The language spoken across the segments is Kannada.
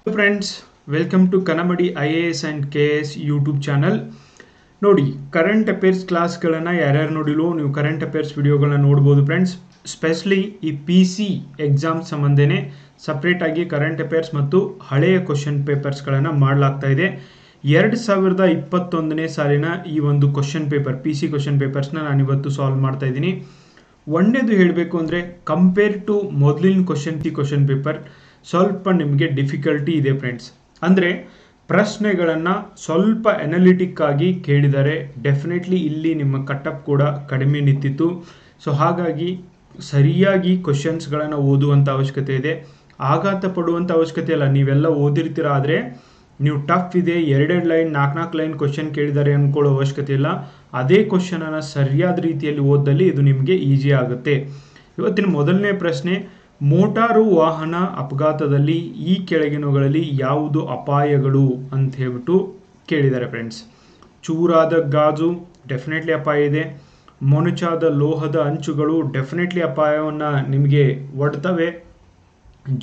Friends, welcome to Kannamadi IAS and KS YouTube channel. ನೋಡಿ, ಕರೆಂಟ್ ಅಫೇರ್ಸ್ ಕ್ಲಾಸ್ಗಳನ್ನು ಯಾರ್ಯಾರು ನೋಡಿಲ್ಲೋ ನೀವು ಕರೆಂಟ್ ಅಫೇರ್ಸ್ ವಿಡಿಯೋಗಳನ್ನ ನೋಡ್ಬೋದು ಫ್ರೆಂಡ್ಸ್. ಸ್ಪೆಷಲಿ ಈ PC ಎಕ್ಸಾಮ್ ಸಂಬಂಧನೇ ಸಪ್ರೇಟಾಗಿ ಕರೆಂಟ್ ಅಫೇರ್ಸ್ ಮತ್ತು ಹಳೆಯ ಕ್ವಶನ್ ಪೇಪರ್ಸ್ಗಳನ್ನು ಮಾಡಲಾಗ್ತಾ ಇದೆ. 2021ನೇ ಸಾಲಿನ ಈ ಒಂದು ಕ್ವಶನ್ ಪೇಪರ್ PC ಕ್ವಶನ್ ಪೇಪರ್ಸ್ನ ನಾನಿವತ್ತು ಸಾಲ್ವ್ ಮಾಡ್ತಾ ಇದ್ದೀನಿ. ಒಂದೇದು ಹೇಳಬೇಕು ಅಂದರೆ ಕಂಪೇರ್ ಟು ಮೊದಲಿನ ಕ್ವಶನ್ ಪೇಪರ್ ಸ್ವಲ್ಪ ನಿಮಗೆ ಡಿಫಿಕಲ್ಟಿ ಇದೆ ಫ್ರೆಂಡ್ಸ್. ಅಂದರೆ ಪ್ರಶ್ನೆಗಳನ್ನು ಸ್ವಲ್ಪ ಅನಾಲಿಟಿಕ್ ಆಗಿ ಕೇಳಿದ್ದಾರೆ. ಡೆಫಿನೆಟ್ಲಿ ಇಲ್ಲಿ ನಿಮ್ಮ ಕಟಪ್ ಕೂಡ ಕಡಿಮೆ ನಿಂತಿತ್ತು. ಸೊ ಹಾಗಾಗಿ ಸರಿಯಾಗಿ ಕ್ವಶನ್ಸ್ಗಳನ್ನು ಓದುವಂಥ ಅವಶ್ಯಕತೆ ಇದೆ. ಆಘಾತ ಪಡುವಂಥ ಅವಶ್ಯಕತೆ ಇಲ್ಲ. ನೀವೆಲ್ಲ ಓದಿರ್ತೀರ, ಆದರೆ ನೀವು ಟಫ್ ಇದೆ, 2 ಲೈನ್ 4 ಲೈನ್ ಕ್ವಶನ್ ಕೇಳಿದ್ದಾರೆ ಅಂದ್ಕೊಳ್ಳೋ ಅವಶ್ಯಕತೆ ಇಲ್ಲ. ಅದೇ ಕ್ವಶನನ್ನು ಸರಿಯಾದ ರೀತಿಯಲ್ಲಿ ಓದಲ್ಲಿ ಇದು ನಿಮಗೆ ಈಸಿ ಆಗುತ್ತೆ. ಇವತ್ತಿನ ಮೊದಲನೇ ಪ್ರಶ್ನೆ, ಮೋಟಾರು ವಾಹನ ಅಪಘಾತದಲ್ಲಿ ಈ ಕೆಳಗಿನವುಗಳಲ್ಲಿ ಯಾವುದು ಅಪಾಯಗಳು ಅಂತ ಹೇಳ್ಬಿಟ್ಟು ಕೇಳಿದ್ದಾರೆ ಫ್ರೆಂಡ್ಸ್. ಚೂರಾದ ಗಾಜು ಡೆಫಿನೆಟ್ಲಿ ಅಪಾಯ ಇದೆ. ಮೊನಚಾದ ಲೋಹದ ಅಂಚುಗಳು ಡೆಫಿನೆಟ್ಲಿ ಅಪಾಯವನ್ನು ನಿಮಗೆ ಒಡ್ತವೆ.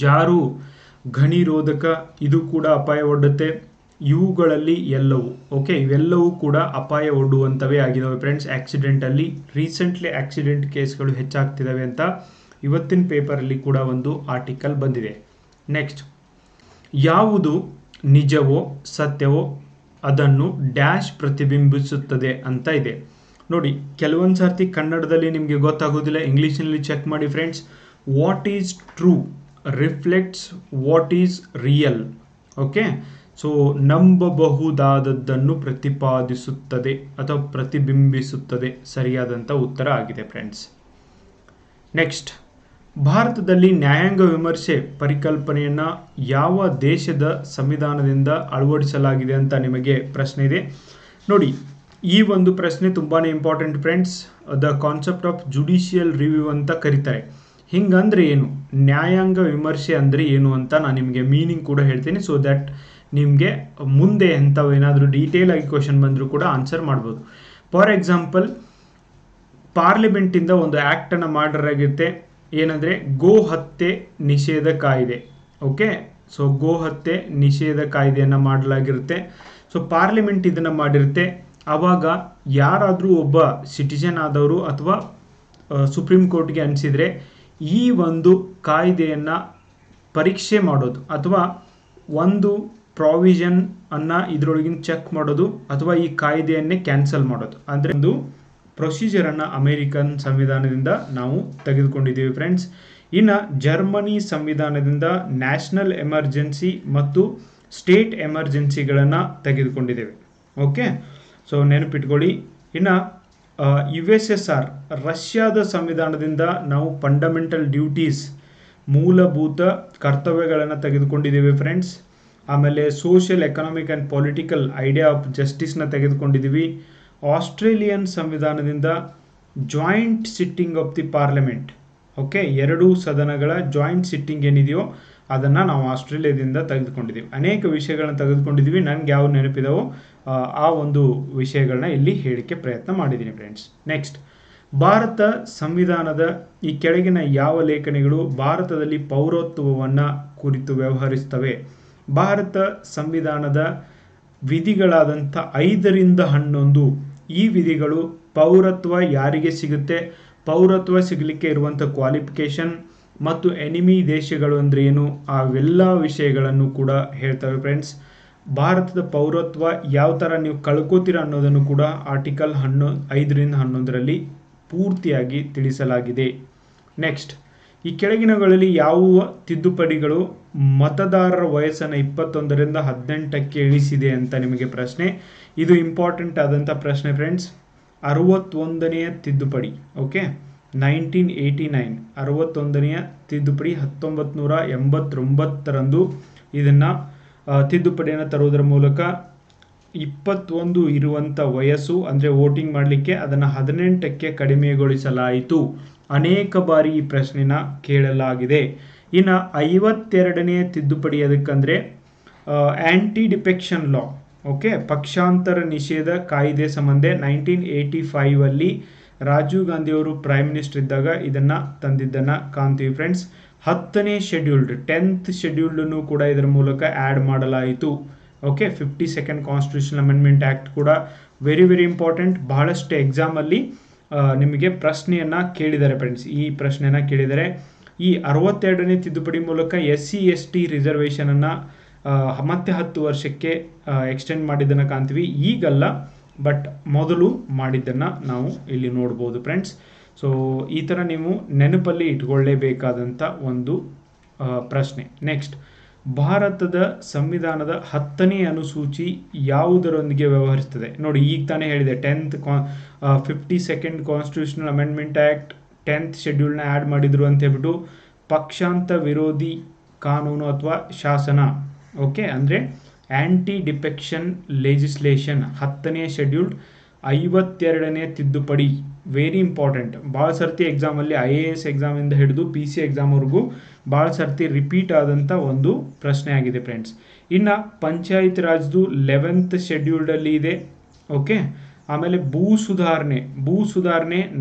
ಜಾರು ಘನಿರೋಧಕ ಇದು ಕೂಡ ಅಪಾಯ ಒಡ್ಡುತ್ತೆ. ಇವುಗಳಲ್ಲಿ ಎಲ್ಲವೂ ಇವೆಲ್ಲವೂ ಕೂಡ ಅಪಾಯ ಒಡ್ಡುವಂಥವೇ ಆಗಿದ್ದಾವೆ ಫ್ರೆಂಡ್ಸ್. ಆಕ್ಸಿಡೆಂಟಲ್ಲಿ ರೀಸೆಂಟ್ಲಿ ಆಕ್ಸಿಡೆಂಟ್ ಕೇಸ್ಗಳು ಹೆಚ್ಚಾಗ್ತಿದ್ದಾವೆ ಅಂತ ಇವತ್ತಿನ ಪೇಪರಲ್ಲಿ ಕೂಡ ಒಂದು ಆರ್ಟಿಕಲ್ ಬಂದಿದೆ. ನೆಕ್ಸ್ಟ್, ಯಾವುದು ನಿಜವೋ ಸತ್ಯವೋ ಅದನ್ನು ಡ್ಯಾಶ್ ಪ್ರತಿಬಿಂಬಿಸುತ್ತದೆ ಅಂತ ಇದೆ. ನೋಡಿ, ಕೆಲವೊಂದು ಸರ್ತಿ ಕನ್ನಡದಲ್ಲಿ ನಿಮಗೆ ಗೊತ್ತಾಗೋದಿಲ್ಲ, ಇಂಗ್ಲೀಷ್ನಲ್ಲಿ ಚೆಕ್ ಮಾಡಿ friends. What is true reflects what is real. So ನಂಬಬಹುದಾದದ್ದನ್ನು ಪ್ರತಿಪಾದಿಸುತ್ತದೆ ಅಥವಾ ಪ್ರತಿಬಿಂಬಿಸುತ್ತದೆ ಸರಿಯಾದಂಥ ಉತ್ತರ ಆಗಿದೆ ಫ್ರೆಂಡ್ಸ್. ನೆಕ್ಸ್ಟ್, ಭಾರತದಲ್ಲಿ ನ್ಯಾಯಾಂಗ ವಿಮರ್ಶೆ ಪರಿಕಲ್ಪನೆಯನ್ನು ಯಾವ ದೇಶದ ಸಂವಿಧಾನದಿಂದ ಅಳವಡಿಸಲಾಗಿದೆ ಅಂತ ನಿಮಗೆ ಪ್ರಶ್ನೆ ಇದೆ. ನೋಡಿ, ಈ ಒಂದು ಪ್ರಶ್ನೆ ತುಂಬಾ important friends. The concept of judicial review ಅಂತ ಕರೀತಾರೆ. ಹಿಂಗಂದ್ರೆ ಏನು, ನ್ಯಾಯಾಂಗ ವಿಮರ್ಶೆ ಅಂದರೆ ಏನು ಅಂತ ನಾನು ನಿಮಗೆ ಮೀನಿಂಗ್ ಕೂಡ ಹೇಳ್ತೀನಿ. ಸೊ ದ್ಯಾಟ್ ನಿಮಗೆ ಮುಂದೆ ಎಂಥವೇನಾದರೂ ಡೀಟೇಲ್ ಆಗಿ ಕ್ವಶನ್ ಬಂದರೂ ಕೂಡ ಆನ್ಸರ್ ಮಾಡ್ಬೋದು. ಫಾರ್ ಎಕ್ಸಾಂಪಲ್, ಪಾರ್ಲಿಮೆಂಟಿಂದ ಒಂದು ಆ್ಯಕ್ಟನ್ನು ಮಾಡಿರಾಗಿರುತ್ತೆ. ಏನಂದರೆ ಗೋ ಹತ್ಯೆ ನಿಷೇಧ ಕಾಯ್ದೆ. ಸೊ ಗೋ ಹತ್ಯೆ ನಿಷೇಧ ಕಾಯ್ದೆಯನ್ನು ಮಾಡಲಾಗಿರುತ್ತೆ. ಸೊ ಪಾರ್ಲಿಮೆಂಟ್ ಇದನ್ನು ಮಾಡಿರುತ್ತೆ. ಆವಾಗ ಯಾರಾದರೂ ಒಬ್ಬ ಸಿಟಿಜನ್ ಆದವರು ಅಥವಾ ಸುಪ್ರೀಂ ಕೋರ್ಟ್ಗೆ ಅನಿಸಿದರೆ ಈ ಒಂದು ಕಾಯ್ದೆಯನ್ನು ಪರೀಕ್ಷೆ ಮಾಡೋದು ಅಥವಾ ಒಂದು ಪ್ರಾವಿಷನ್ ಅನ್ನು ಇದರೊಳಗಿನ ಚೆಕ್ ಮಾಡೋದು ಅಥವಾ ಈ ಕಾಯ್ದೆಯನ್ನೇ ಕ್ಯಾನ್ಸಲ್ ಮಾಡೋದು, ಅಂದರೆ ಒಂದು ಪ್ರೊಸೀಜರನ್ನು ಅಮೇರಿಕನ್ ಸಂವಿಧಾನದಿಂದ ನಾವು ತೆಗೆದುಕೊಂಡಿದ್ದೀವಿ ಫ್ರೆಂಡ್ಸ್. ಇನ್ನು ಜರ್ಮನಿ ಸಂವಿಧಾನದಿಂದ ನ್ಯಾಷನಲ್ ಎಮರ್ಜೆನ್ಸಿ ಮತ್ತು ಸ್ಟೇಟ್ ಎಮರ್ಜೆನ್ಸಿಗಳನ್ನು ತೆಗೆದುಕೊಂಡಿದ್ದೇವೆ. ಸೊ ನೆನಪಿಟ್ಕೊಳ್ಳಿ. ಇನ್ನು USSR ರಷ್ಯಾದ ಸಂವಿಧಾನದಿಂದ ನಾವು ಫಂಡಮೆಂಟಲ್ ಡ್ಯೂಟೀಸ್ ಮೂಲಭೂತ ಕರ್ತವ್ಯಗಳನ್ನು ತೆಗೆದುಕೊಂಡಿದ್ದೇವೆ ಫ್ರೆಂಡ್ಸ್. ಆಮೇಲೆ social economic and political idea of ಜಸ್ಟಿಸ್ನ ತೆಗೆದುಕೊಂಡಿದ್ದೀವಿ. ಆಸ್ಟ್ರೇಲಿಯನ್ ಸಂವಿಧಾನದಿಂದ joint sitting of the parliament, ಎರಡೂ ಸದನಗಳ ಜಾಯಿಂಟ್ ಸಿಟ್ಟಿಂಗ್ ಏನಿದೆಯೋ ಅದನ್ನು ನಾವು ಆಸ್ಟ್ರೇಲಿಯಾದಿಂದ ತೆಗೆದುಕೊಂಡಿದ್ದೀವಿ. ಅನೇಕ ವಿಷಯಗಳನ್ನ ತೆಗೆದುಕೊಂಡಿದ್ದೀವಿ. ನನಗೆ ಯಾವ ನೆನಪಿದಾವೋ ಆ ಒಂದು ವಿಷಯಗಳನ್ನ ಇಲ್ಲಿ ಹೇಳಿಕೆ ಪ್ರಯತ್ನ ಮಾಡಿದ್ದೀನಿ ಫ್ರೆಂಡ್ಸ್. ನೆಕ್ಸ್ಟ್, ಭಾರತ ಸಂವಿಧಾನದ ಈ ಕೆಳಗಿನ ಯಾವ ಲೇಖನಗಳು ಭಾರತದಲ್ಲಿ ಪೌರತ್ವವನ್ನು ಕುರಿತು ವ್ಯವಹರಿಸ್ತವೆ? ಭಾರತ ಸಂವಿಧಾನದ ವಿಧಿಗಳಾದಂಥ 5ರಿಂದ 11 ಈ ವಿಧಿಗಳು ಪೌರತ್ವ ಯಾರಿಗೆ ಸಿಗುತ್ತೆ, ಪೌರತ್ವ ಸಿಗಲಿಕ್ಕೆ ಇರುವಂಥ ಕ್ವಾಲಿಫಿಕೇಶನ್ ಮತ್ತು ಎನಿಮಿ ದೇಶಗಳು ಅಂದರೆ ಏನು, ಅವೆಲ್ಲ ವಿಷಯಗಳನ್ನು ಕೂಡ ಹೇಳ್ತವೆ ಫ್ರೆಂಡ್ಸ್. ಭಾರತದ ಪೌರತ್ವ ಯಾವ ಥರ ನೀವು ಕಳ್ಕೋತೀರ ಅನ್ನೋದನ್ನು ಕೂಡ ಆರ್ಟಿಕಲ್ 5ರಿಂದ 11ರಲ್ಲಿ ಪೂರ್ತಿಯಾಗಿ ತಿಳಿಸಲಾಗಿದೆ. ನೆಕ್ಸ್ಟ್, ಈ ಕೆಳಗಿನಗಳಲ್ಲಿ ಯಾವ ತಿದ್ದುಪಡಿಗಳು ಮತದಾರರ ವಯಸ್ಸನ್ನು 21ರಿಂದ 18ಕ್ಕೆ ಇಳಿಸಿದೆ ಅಂತ ನಿಮಗೆ ಪ್ರಶ್ನೆ. ಇದು ಇಂಪಾರ್ಟೆಂಟ್ ಆದಂಥ ಪ್ರಶ್ನೆ ಫ್ರೆಂಡ್ಸ್. 61ನೇ ತಿದ್ದುಪಡಿ 1989 61ನೆಯ ತಿದ್ದುಪಡಿ 1989ರಂದು ಇದನ್ನು ತಿದ್ದುಪಡಿಯನ್ನು ತರುವುದರ ಮೂಲಕ 21 ಇರುವಂಥ ವಯಸ್ಸು ಅಂದರೆ ವೋಟಿಂಗ್ ಮಾಡಲಿಕ್ಕೆ ಅದನ್ನು 18ಕ್ಕೆ ಕಡಿಮೆಗೊಳಿಸಲಾಯಿತು. ಅನೇಕ ಬಾರಿ ಈ ಪ್ರಶ್ನೆನ ಕೇಳಲಾಗಿದೆ. ಇನ್ನು 52ನೇ ತಿದ್ದುಪಡಿ ಅದಕ್ಕಂದರೆ ಆ್ಯಂಟಿ ಡಿಫೆಕ್ಷನ್ ಲಾ ಪಕ್ಷಾಂತರ ನಿಷೇಧ ಕಾಯ್ದೆ ಸಂಬಂಧ 1985 ರಾಜೀವ್ ಗಾಂಧಿಯವರು ಪ್ರೈಮ್ ಮಿನಿಸ್ಟರ್ ಇದ್ದಾಗ ಇದನ್ನು ತಂದಿದ್ದನ್ನು ಕಾಣ್ತೀವಿ ಫ್ರೆಂಡ್ಸ್. 10ನೇ ಶೆಡ್ಯೂಲ್ಡ್ 10th ಶೆಡ್ಯೂಲ್ಡನ್ನು ಕೂಡ ಇದರ ಮೂಲಕ ಆ್ಯಡ್ ಮಾಡಲಾಯಿತು. Okay, 52nd constitution amendment act ಕೂಡ ವೆರಿ ವೆರಿ ಇಂಪಾರ್ಟೆಂಟ್. ಬಹಳಷ್ಟು ಎಕ್ಸಾಮಲ್ಲಿ ನಿಮಗೆ ಪ್ರಶ್ನೆಯನ್ನು ಕೇಳಿದ್ದಾರೆ ಫ್ರೆಂಡ್ಸ್. ಈ ಪ್ರಶ್ನೆಯನ್ನು ಕೇಳಿದರೆ ಈ 62ನೇ ತಿದ್ದುಪಡಿ ಮೂಲಕ SC/ST ರಿಸರ್ವೇಷನನ್ನು ಮತ್ತೆ 10 ವರ್ಷಕ್ಕೆ ಎಕ್ಸ್ಟೆಂಡ್ ಮಾಡಿದ್ದನ್ನು ಕಾಣ್ತೀವಿ. ಈಗಲ್ಲ, ಬಟ್ ಮೊದಲು ಮಾಡಿದ್ದನ್ನು ನಾವು ಇಲ್ಲಿ ನೋಡ್ಬೋದು ಫ್ರೆಂಡ್ಸ್. ಸೊ ಈ ಥರ ನೀವು ನೆನಪಲ್ಲಿ ಇಟ್ಕೊಳ್ಳೇಬೇಕಾದಂಥ ಒಂದು ಪ್ರಶ್ನೆ. ನೆಕ್ಸ್ಟ್, ಭಾರತದ ಸಂವಿಧಾನದ 10ನೇ ಅನುಸೂಚಿ ಯಾವುದರೊಂದಿಗೆ ವ್ಯವಹರಿಸ್ತದೆ? ನೋಡಿ, ಈಗ ತಾನೇ ಹೇಳಿದೆ 52nd constitutional amendment act 10th ಶೆಡ್ಯೂಲ್ನ ಆ್ಯಡ್ ಮಾಡಿದ್ರು ಅಂತ ಹೇಳ್ಬಿಟ್ಟು ಪಕ್ಷಾಂತ ವಿರೋಧಿ ಕಾನೂನು ಅಥವಾ ಶಾಸನ. ಓಕೆ, ಅಂದರೆ ಆ್ಯಂಟಿ ಡಿಫೆಕ್ಷನ್ ಲೆಜಿಸ್ಲೇಷನ್ 10ನೇ ಶೆಡ್ಯೂಲ್ಡ್ 52ನೇ ತಿದ್ದುಪಡಿ. Very important. ಭಾಳ ಸರ್ತಿ ಎಕ್ಸಾಮಲ್ಲಿ IAS ಎಕ್ಸಾಮಿಂದ ಹಿಡಿದು PC ಎಕ್ಸಾಮ್ವರೆಗೂ ಭಾಳ ಸರ್ತಿ ರಿಪೀಟ್ ಆದಂಥ ಒಂದು ಪ್ರಶ್ನೆ ಆಗಿದೆ ಫ್ರೆಂಡ್ಸ್. ಇನ್ನು ಪಂಚಾಯತ್ ರಾಜ್ದು 11th ಶೆಡ್ಯೂಲ್ಡಲ್ಲಿ ಇದೆ. ಓಕೆ, ಆಮೇಲೆ ಭೂ ಸುಧಾರಣೆ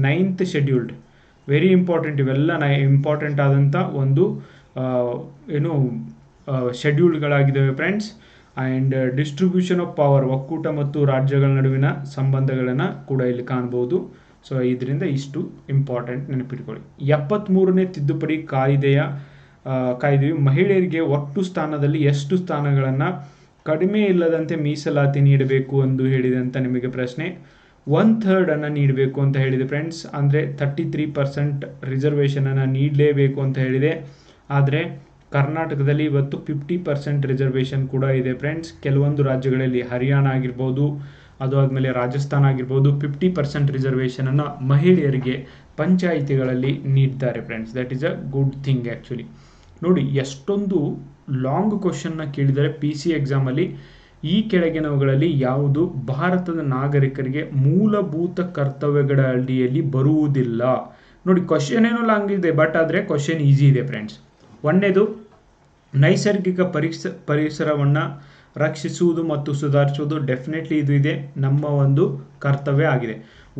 9th ಶೆಡ್ಯೂಲ್ಡ್. Very important. ಇವೆಲ್ಲ ಇಂಪಾರ್ಟೆಂಟ್ ಆದಂಥ ಒಂದು ಶೆಡ್ಯೂಲ್ಗಳಾಗಿದ್ದಾವೆ friends. And distribution of power, ಒಕ್ಕೂಟ ಮತ್ತು ರಾಜ್ಯಗಳ ನಡುವಿನ ಸಂಬಂಧಗಳನ್ನು ಕೂಡ ಇಲ್ಲಿ ಕಾಣ್ಬೋದು. ಸೊ ಇದರಿಂದ ಇಷ್ಟು ಇಂಪಾರ್ಟೆಂಟ್ ನೆನಪಿಟ್ಕೊಳ್ಳಿ. 73ನೇ ತಿದ್ದುಪಡಿ ಕಾಯ್ದೆಯು ಮಹಿಳೆಯರಿಗೆ ಒಟ್ಟು ಸ್ಥಾನದಲ್ಲಿ ಎಷ್ಟು ಸ್ಥಾನಗಳನ್ನು ಕಡಿಮೆ ಇಲ್ಲದಂತೆ ಮೀಸಲಾತಿ ನೀಡಬೇಕು ಎಂದು ಹೇಳಿದೆ ಅಂತ ನಿಮಗೆ ಪ್ರಶ್ನೆ. 1/3 ನೀಡಬೇಕು ಅಂತ ಹೇಳಿದೆ ಫ್ರೆಂಡ್ಸ್. ಅಂದರೆ 33% ರಿಸರ್ವೇಷನನ್ನು ನೀಡಲೇಬೇಕು ಅಂತ ಹೇಳಿದೆ. ಆದರೆ ಕರ್ನಾಟಕದಲ್ಲಿ ಇವತ್ತು 50% ರಿಸರ್ವೇಷನ್ ಕೂಡ ಇದೆ ಫ್ರೆಂಡ್ಸ್. ಕೆಲವೊಂದು ರಾಜ್ಯಗಳಲ್ಲಿ ಹರಿಯಾಣ ಆಗಿರ್ಬೋದು, ಅದು ಆದಮೇಲೆ ರಾಜಸ್ಥಾನ ಆಗಿರ್ಬೋದು, 50% ರಿಸರ್ವೇಷನನ್ನು ಮಹಿಳೆಯರಿಗೆ ಪಂಚಾಯಿತಿಗಳಲ್ಲಿ ನೀಡ್ತಾರೆ friends. That is a good thing actually. ನೋಡಿ, ಎಷ್ಟೊಂದು ಲಾಂಗ್ ಕ್ವಶನ್ನ ಕೇಳಿದರೆ PC ಎಕ್ಸಾಮಲ್ಲಿ. ಈ ಕೆಳಗಿನವುಗಳಲ್ಲಿ ಯಾವುದು ಭಾರತದ ನಾಗರಿಕರಿಗೆ ಮೂಲಭೂತ ಕರ್ತವ್ಯಗಳ ಅಡಿಯಲ್ಲಿ ಬರುವುದಿಲ್ಲ? ನೋಡಿ, ಕ್ವಶನ್ ಏನೋ ಲಾಂಗ್ ಇದೆ, ಬಟ್ ಆದರೆ ಕ್ವಶನ್ ಈಸಿ ಇದೆ ಫ್ರೆಂಡ್ಸ್. ಒಂದನೇದು, ನೈಸರ್ಗಿಕ ಪರಿಸರವನ್ನು ರಕ್ಷಿಸುವುದು ಮತ್ತು ಸುಧಾರಿಸುವುದು. ಡೆಫಿನೆಟ್ಲಿ ಇದು ಇದೆ, ನಮ್ಮ ಒಂದು ಕರ್ತವ್ಯ ಆಗಿದೆ.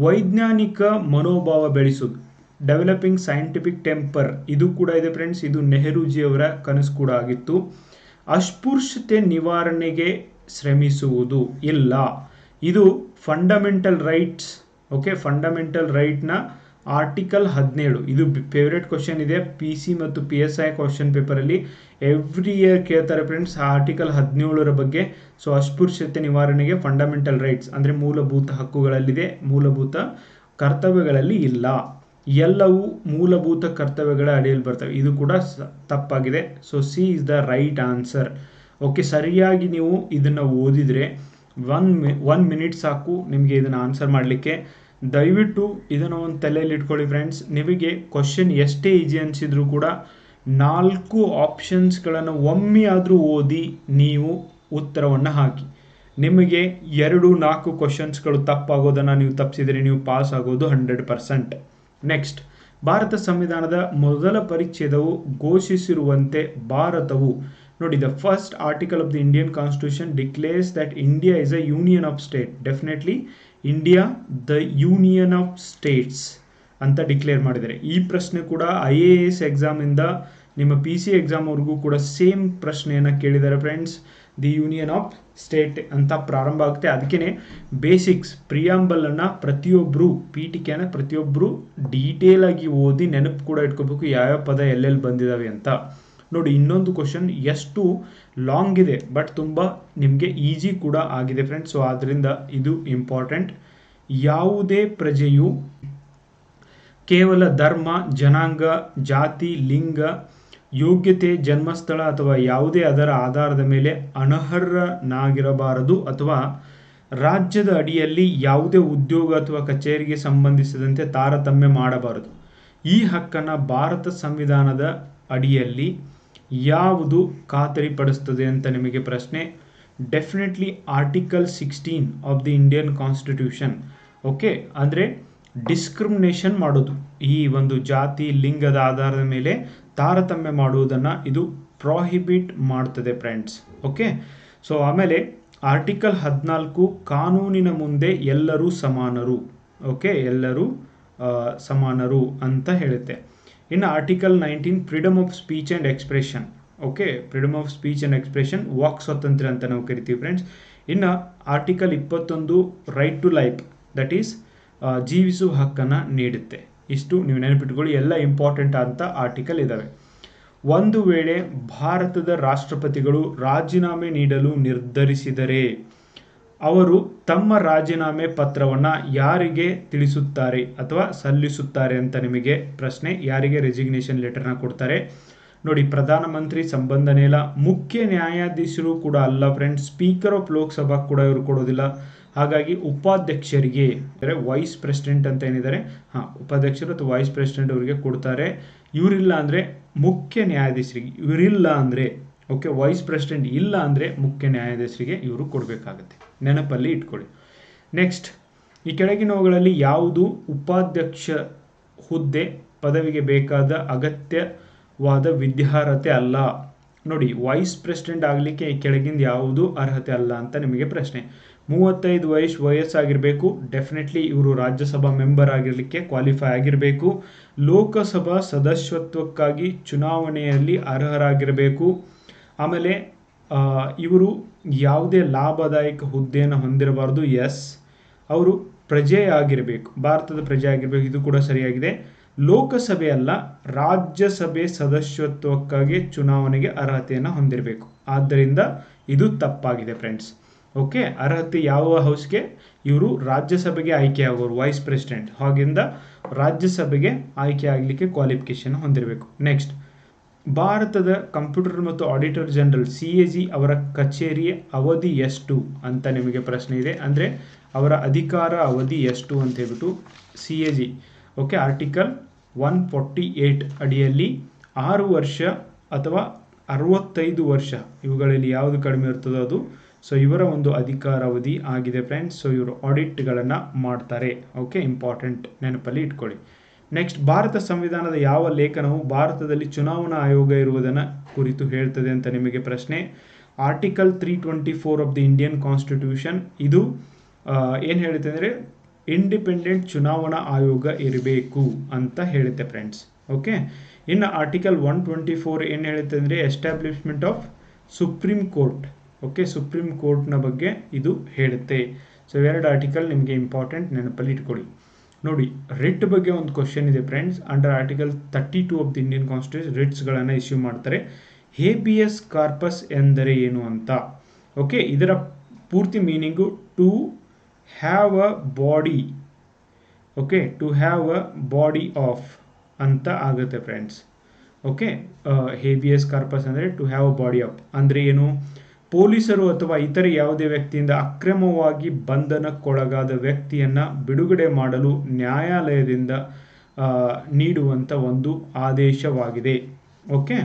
ವೈಜ್ಞಾನಿಕ ಮನೋಭಾವ ಬೆಳೆಸುವುದು, ಡೆವಲಪಿಂಗ್ ಸೈಂಟಿಫಿಕ್ ಟೆಂಪರ್, ಇದು ಕೂಡ ಇದೆ ಫ್ರೆಂಡ್ಸ್. ಇದು ನೆಹರೂಜಿಯವರ ಕನಸು ಕೂಡ ಆಗಿತ್ತು. ಅಸ್ಪೃಶ್ಯತೆ ನಿವಾರಣೆಗೆ ಶ್ರಮಿಸುವುದು ಇಲ್ಲ, ಇದು ಫಂಡಮೆಂಟಲ್ ರೈಟ್ಸ್. ಓಕೆ, ಫಂಡಮೆಂಟಲ್ ರೈಟ್ನ ಆರ್ಟಿಕಲ್ 17. ಇದು ಫೇವ್ರೇಟ್ ಕ್ವಶನ್ ಇದೆ PC ಮತ್ತು PSI ಕ್ವಶನ್ ಪೇಪರಲ್ಲಿ ಎವ್ರಿ ಇಯರ್ ಕೇಳ್ತಾರೆ ಫ್ರೆಂಡ್ಸ್, ಆರ್ಟಿಕಲ್ 17ರ ಬಗ್ಗೆ. ಸೊ ಅಸ್ಪೃಶ್ಯತೆ ನಿವಾರಣೆಗೆ ಫಂಡಮೆಂಟಲ್ ರೈಟ್ಸ್ ಅಂದರೆ ಮೂಲಭೂತ ಹಕ್ಕುಗಳಲ್ಲಿದೆ, ಮೂಲಭೂತ ಕರ್ತವ್ಯಗಳಲ್ಲಿ ಇಲ್ಲ. ಎಲ್ಲವೂ ಮೂಲಭೂತ ಕರ್ತವ್ಯಗಳ ಅಡಿಯಲ್ಲಿ ಬರ್ತವೆ, ಇದು ಕೂಡ ತಪ್ಪಾಗಿದೆ. So C is the right answer. Okay, ಸರಿಯಾಗಿ ನೀವು ಇದನ್ನು ಓದಿದರೆ 1 ಮಿನಿಟ್ ಸಾಕು ನಿಮಗೆ ಇದನ್ನು ಆನ್ಸರ್ ಮಾಡಲಿಕ್ಕೆ. ದಯವಿಟ್ಟು ಇದನ್ನು ಒಂದು ತಲೆಯಲ್ಲಿ ಇಟ್ಕೊಳ್ಳಿ ಫ್ರೆಂಡ್ಸ್. ನಿಮಗೆ ಕ್ವಶನ್ ಎಷ್ಟೇ ಈಜಿ ಅನಿಸಿದ್ರು ಕೂಡ 4 ಆಪ್ಷನ್ಸ್ಗಳನ್ನು ಒಮ್ಮೆ ಆದರೂ ಓದಿ ನೀವು ಉತ್ತರವನ್ನು ಹಾಕಿ. ನಿಮಗೆ 2-4 ಕ್ವಶನ್ಸ್ಗಳು ತಪ್ಪಾಗೋದನ್ನು ನೀವು ತಪ್ಪಿಸಿದರೆ ನೀವು ಪಾಸ್ ಆಗೋದು 100%. ನೆಕ್ಸ್ಟ್, ಭಾರತ ಸಂವಿಧಾನದ ಮೊದಲ ಪರಿಚ್ಛೇದವು ಘೋಷಿಸಿರುವಂತೆ ಭಾರತವು, ನೋಡಿ, the first article of the Indian constitution declares that India is a union of state. Definitely India the union of States ಅಂತ ಡಿಕ್ಲೇರ್ ಮಾಡಿದ್ದಾರೆ. ಈ ಪ್ರಶ್ನೆ ಕೂಡ IAS ಎಕ್ಸಾಮಿಂದ ನಿಮ್ಮ PC ಎಕ್ಸಾಮ್ವರೆಗೂ ಕೂಡ ಸೇಮ್ ಪ್ರಶ್ನೆಯನ್ನು ಕೇಳಿದ್ದಾರೆ friends. The union of state ಅಂತ ಪ್ರಾರಂಭ ಆಗುತ್ತೆ. ಅದಕ್ಕೇ ಬೇಸಿಕ್ಸ್ ಪ್ರಿಯಾಂಬಲನ್ನು ಪ್ರತಿಯೊಬ್ಬರು ಪೀಠಿಕೆಯನ್ನು ಪ್ರತಿಯೊಬ್ಬರು ಡೀಟೇಲ್ ಆಗಿ ಓದಿ ನೆನಪು ಕೂಡ ಇಟ್ಕೋಬೇಕು, ಯಾವ್ಯಾವ ಪದ ಎಲ್ಲೆಲ್ಲಿ ಬಂದಿದ್ದಾವೆ ಅಂತ. ನೋಡಿ, ಇನ್ನೊಂದು ಕ್ವಶನ್ ಎಷ್ಟು ಲಾಂಗ್ ಇದೆ, ಬಟ್ ತುಂಬ ನಿಮಗೆ ಈಸಿ ಕೂಡ ಆಗಿದೆ ಫ್ರೆಂಡ್ಸ್. ಸೊ ಆದ್ದರಿಂದ ಇದು ಇಂಪಾರ್ಟೆಂಟ್. ಯಾವುದೇ ಪ್ರಜೆಯು ಕೇವಲ ಧರ್ಮ, ಜನಾಂಗ, ಜಾತಿ, ಲಿಂಗ, ಯೋಗ್ಯತೆ, ಜನ್ಮಸ್ಥಳ ಅಥವಾ ಯಾವುದೇ ಅದರ ಆಧಾರದ ಮೇಲೆ ಅನರ್ಹನಾಗಿರಬಾರದು ಅಥವಾ ರಾಜ್ಯದ ಅಡಿಯಲ್ಲಿ ಯಾವುದೇ ಉದ್ಯೋಗ ಅಥವಾ ಕಚೇರಿಗೆ ಸಂಬಂಧಿಸಿದಂತೆ ತಾರತಮ್ಯ ಮಾಡಬಾರದು. ಈ ಹಕ್ಕನ್ನು ಭಾರತ ಸಂವಿಧಾನದ ಅಡಿಯಲ್ಲಿ ಯಾವುದು ಖಾತರಿಪಡಿಸ್ತದೆ ಅಂತ ನಿಮಗೆ ಪ್ರಶ್ನೆ. Definitely article 16 of the Indian constitution. Okay, ಅಂದರೆ ಡಿಸ್ಕ್ರಿಮಿನೇಷನ್ ಮಾಡೋದು, ಈ ಒಂದು ಜಾತಿ ಲಿಂಗದ ಆಧಾರದ ಮೇಲೆ ತಾರತಮ್ಯ ಮಾಡುವುದನ್ನು ಇದು ಪ್ರಾಹಿಬಿಟ್ ಮಾಡ್ತದೆ ಫ್ರೆಂಡ್ಸ್. ಓಕೆ, ಸೊ ಆಮೇಲೆ ಆರ್ಟಿಕಲ್ 14 ಕಾನೂನಿನ ಮುಂದೆ ಎಲ್ಲರೂ ಸಮಾನರು. ಓಕೆ, ಎಲ್ಲರೂ ಸಮಾನರು ಅಂತ ಹೇಳುತ್ತೆ. ಇನ್ನು article 19 freedom of speech and expression. Okay, freedom of speech and expression, ವಾಕ್ ಸ್ವಾತಂತ್ರ್ಯ ಅಂತ ನಾವು ಕರಿತೀವಿ ಫ್ರೆಂಡ್ಸ್. ಇನ್ನು article 21 right to life, that is ಜೀವಿಸುವ ಹಕ್ಕನ್ನು ನೀಡುತ್ತೆ. ಇಷ್ಟು ನೀವು ನೆನಪಿಟ್ಕೊಳ್ಳಿ, ಎಲ್ಲ ಇಂಪಾರ್ಟೆಂಟ್ ಅಂತ ಆರ್ಟಿಕಲ್ ಇದ್ದಾವೆ. ಒಂದು ವೇಳೆ ಭಾರತದ ರಾಷ್ಟ್ರಪತಿಗಳು ರಾಜೀನಾಮೆ ನೀಡಲು ನಿರ್ಧರಿಸಿದರೆ ಅವರು ತಮ್ಮ ರಾಜೀನಾಮೆ ಪತ್ರವನ್ನು ಯಾರಿಗೆ ತಿಳಿಸುತ್ತಾರೆ ಅಥವಾ ಸಲ್ಲಿಸುತ್ತಾರೆ ಅಂತ ನಿಮಗೆ ಪ್ರಶ್ನೆ. ಯಾರಿಗೆ ರೆಸಿಗ್ನೇಷನ್ ಲೆಟರ್ನ ಕೊಡ್ತಾರೆ ನೋಡಿ, ಪ್ರಧಾನಮಂತ್ರಿ ಸಂಬಂಧನೇ ಇಲ್ಲ, ಮುಖ್ಯ ನ್ಯಾಯಾಧೀಶರು ಕೂಡ ಅಲ್ಲ ಫ್ರೆಂಡ್ಸ್, ಸ್ಪೀಕರ್ ಆಫ್ ಲೋಕಸಭಾ ಕೂಡ ಇವರು ಕೊಡೋದಿಲ್ಲ. ಹಾಗಾಗಿ ಉಪಾಧ್ಯಕ್ಷರಿಗೆ, ಅಂದರೆ ವೈಸ್ ಪ್ರೆಸಿಡೆಂಟ್ ಅಂತ ಏನಿದ್ದಾರೆ, ಉಪಾಧ್ಯಕ್ಷರು ಅಥವಾ ವೈಸ್ ಪ್ರೆಸಿಡೆಂಟ್ ಅವರಿಗೆ ಕೊಡ್ತಾರೆ. ಇವರಿಲ್ಲ ಅಂದರೆ ಮುಖ್ಯ ನ್ಯಾಯಾಧೀಶರಿಗೆ, ಇವರಿಲ್ಲ ಅಂದರೆ ಓಕೆ, ವೈಸ್ ಪ್ರೆಸಿಡೆಂಟ್ ಇಲ್ಲ ಅಂದರೆ ಮುಖ್ಯ ನ್ಯಾಯಾಧೀಶರಿಗೆ ಇವರು ಕೊಡಬೇಕಾಗತ್ತೆ, ನೆನಪಲ್ಲಿ ಇಟ್ಕೊಳ್ಳಿ. ನೆಕ್ಸ್ಟ್, ಈ ಕೆಳಗಿನವುಗಳಲ್ಲಿ ಯಾವುದು ಉಪಾಧ್ಯಕ್ಷ ಹುದ್ದೆ ಪದವಿಗೆ ಬೇಕಾದ ಅಗತ್ಯವಾದ ವಿದ್ಯಾರ್ಹತೆ ಅಲ್ಲ? ನೋಡಿ, ವೈಸ್ ಪ್ರೆಸಿಡೆಂಟ್ ಆಗಲಿಕ್ಕೆ ಈ ಕೆಳಗಿಂದ ಯಾವುದು ಅರ್ಹತೆ ಅಲ್ಲ ಅಂತ ನಿಮಗೆ ಪ್ರಶ್ನೆ. 35 ವಯಸ್ಸಾಗಿರಬೇಕು, ಡೆಫಿನೆಟ್ಲಿ ಇವರು ರಾಜ್ಯಸಭಾ ಮೆಂಬರ್ ಆಗಿರಲಿಕ್ಕೆ ಕ್ವಾಲಿಫೈ ಆಗಿರಬೇಕು. ಲೋಕಸಭಾ ಸದಸ್ಯತ್ವಕ್ಕಾಗಿ ಚುನಾವಣೆಯಲ್ಲಿ ಅರ್ಹರಾಗಿರಬೇಕು. ಆಮೇಲೆ ಇವರು ಯಾವುದೇ ಲಾಭದಾಯಕ ಹುದ್ದೆಯನ್ನು ಹೊಂದಿರಬಾರ್ದು. ಎಸ್, ಅವರು ಪ್ರಜೆಯಾಗಿರಬೇಕು, ಭಾರತದ ಪ್ರಜೆ ಆಗಿರಬೇಕು, ಇದು ಕೂಡ ಸರಿಯಾಗಿದೆ. ಲೋಕಸಭೆ ಅಲ್ಲ, ರಾಜ್ಯಸಭೆ ಸದಸ್ಯತ್ವಕ್ಕಾಗಿ ಚುನಾವಣೆಗೆ ಅರ್ಹತೆಯನ್ನು ಹೊಂದಿರಬೇಕು. ಆದ್ದರಿಂದ ಇದು ತಪ್ಪಾಗಿದೆ ಫ್ರೆಂಡ್ಸ್. ಓಕೆ, ಅರ್ಹತೆ ಯಾವ ಹೌಸ್ಗೆ? ಇವರು ರಾಜ್ಯಸಭೆಗೆ ಆಯ್ಕೆ ಆಗೋರು, ವೈಸ್ ಪ್ರೆಸಿಡೆಂಟ್, ಹಾಗಿಂದ ರಾಜ್ಯಸಭೆಗೆ ಆಯ್ಕೆ ಆಗಲಿಕ್ಕೆ ಕ್ವಾಲಿಫಿಕೇಶನ್ ಹೊಂದಿರಬೇಕು. ನೆಕ್ಸ್ಟ್, ಭಾರತದ ಕಂಪ್ಯೂಟರ್ ಮತ್ತು ಆಡಿಟರ್ ಜನರಲ್ CAG ಅವರ ಕಚೇರಿಯ ಅವಧಿ ಎಷ್ಟು ಅಂತ ನಿಮಗೆ ಪ್ರಶ್ನೆ ಇದೆ. ಅಂದರೆ ಅವರ ಅಧಿಕಾರ ಅವಧಿ ಎಷ್ಟು ಅಂತ ಹೇಳ್ಬಿಟ್ಟು CAG, ಓಕೆ, ಆರ್ಟಿಕಲ್ 148 ಅಡಿಯಲ್ಲಿ 6 ವರ್ಷ ಅಥವಾ 65 ವರ್ಷ, ಇವುಗಳಲ್ಲಿ ಯಾವುದು ಕಡಿಮೆ ಇರ್ತದೋ ಅದು. ಸೊ ಇವರ ಒಂದು ಅಧಿಕಾರಾವಧಿ ಆಗಿದೆ ಫ್ರೆಂಡ್ಸ್. ಸೊ ಇವರು ಆಡಿಟ್ಗಳನ್ನು ಮಾಡ್ತಾರೆ. ಓಕೆ, ಇಂಪಾರ್ಟೆಂಟ್, ನೆನಪಲ್ಲಿ ಇಟ್ಕೊಳ್ಳಿ. ನೆಕ್ಸ್ಟ್, ಭಾರತ ಸಂವಿಧಾನದ ಯಾವ ಲೇಖನವು ಭಾರತದಲ್ಲಿ ಚುನಾವಣಾ ಆಯೋಗ ಇರುವುದನ್ನು ಕುರಿತು ಹೇಳ್ತದೆ ಅಂತ ನಿಮಗೆ ಪ್ರಶ್ನೆ. Article 324 of the Indian constitution, ಇದು ಏನು ಹೇಳುತ್ತೆ ಅಂದರೆ ಇಂಡಿಪೆಂಡೆಂಟ್ ಚುನಾವಣಾ ಆಯೋಗ ಇರಬೇಕು ಅಂತ ಹೇಳುತ್ತೆ ಫ್ರೆಂಡ್ಸ್. ಓಕೆ, ಇನ್ನು ಆರ್ಟಿಕಲ್ 124 ಏನು ಹೇಳುತ್ತೆ ಅಂದರೆ establishment of supreme court. Okay, supreme ಕೋರ್ಟ್ನ ಬಗ್ಗೆ ಇದು ಹೇಳುತ್ತೆ. ಸೊ ಎರಡು ಆರ್ಟಿಕಲ್ ನಿಮಗೆ ಇಂಪಾರ್ಟೆಂಟ್, ನೆನಪಲ್ಲಿ ಇಟ್ಕೊಳ್ಳಿ. ನೋಡಿ, ರಿಟ್ ಬಗ್ಗೆ ಒಂದು ಕ್ವಶನ್ ಇದೆ friends. Under article 32 of the Indian constitution ರಿಟ್ಸ್ಗಳನ್ನು ಇಶ್ಯೂ ಮಾಡ್ತಾರೆ. ಹೇಬಿಯಸ್ ಕಾರ್ಪಸ್ ಎಂದರೆ ಏನು ಅಂತ. ಓಕೆ, ಇದರ ಪೂರ್ತಿ meaning to have a body, okay, to have a body of ಅಂತ ಆಗುತ್ತೆ ಫ್ರೆಂಡ್ಸ್. ಓಕೆ, ಹೇಬಿಯಸ್ ಕಾರ್ಪಸ್ ಅಂದರೆ to have a body of ಅಂದರೆ ಏನು? ಪೊಲೀಸರು ಅಥವಾ ಇತರೆ ಯಾವುದೇ ವ್ಯಕ್ತಿಯಿಂದ ಅಕ್ರಮವಾಗಿ ಬಂಧನಕ್ಕೊಳಗಾದ ವ್ಯಕ್ತಿಯನ್ನು ಬಿಡುಗಡೆ ಮಾಡಲು ನ್ಯಾಯಾಲಯದಿಂದ ನೀಡುವಂಥ ಒಂದು ಆದೇಶವಾಗಿದೆ. ಓಕೆ,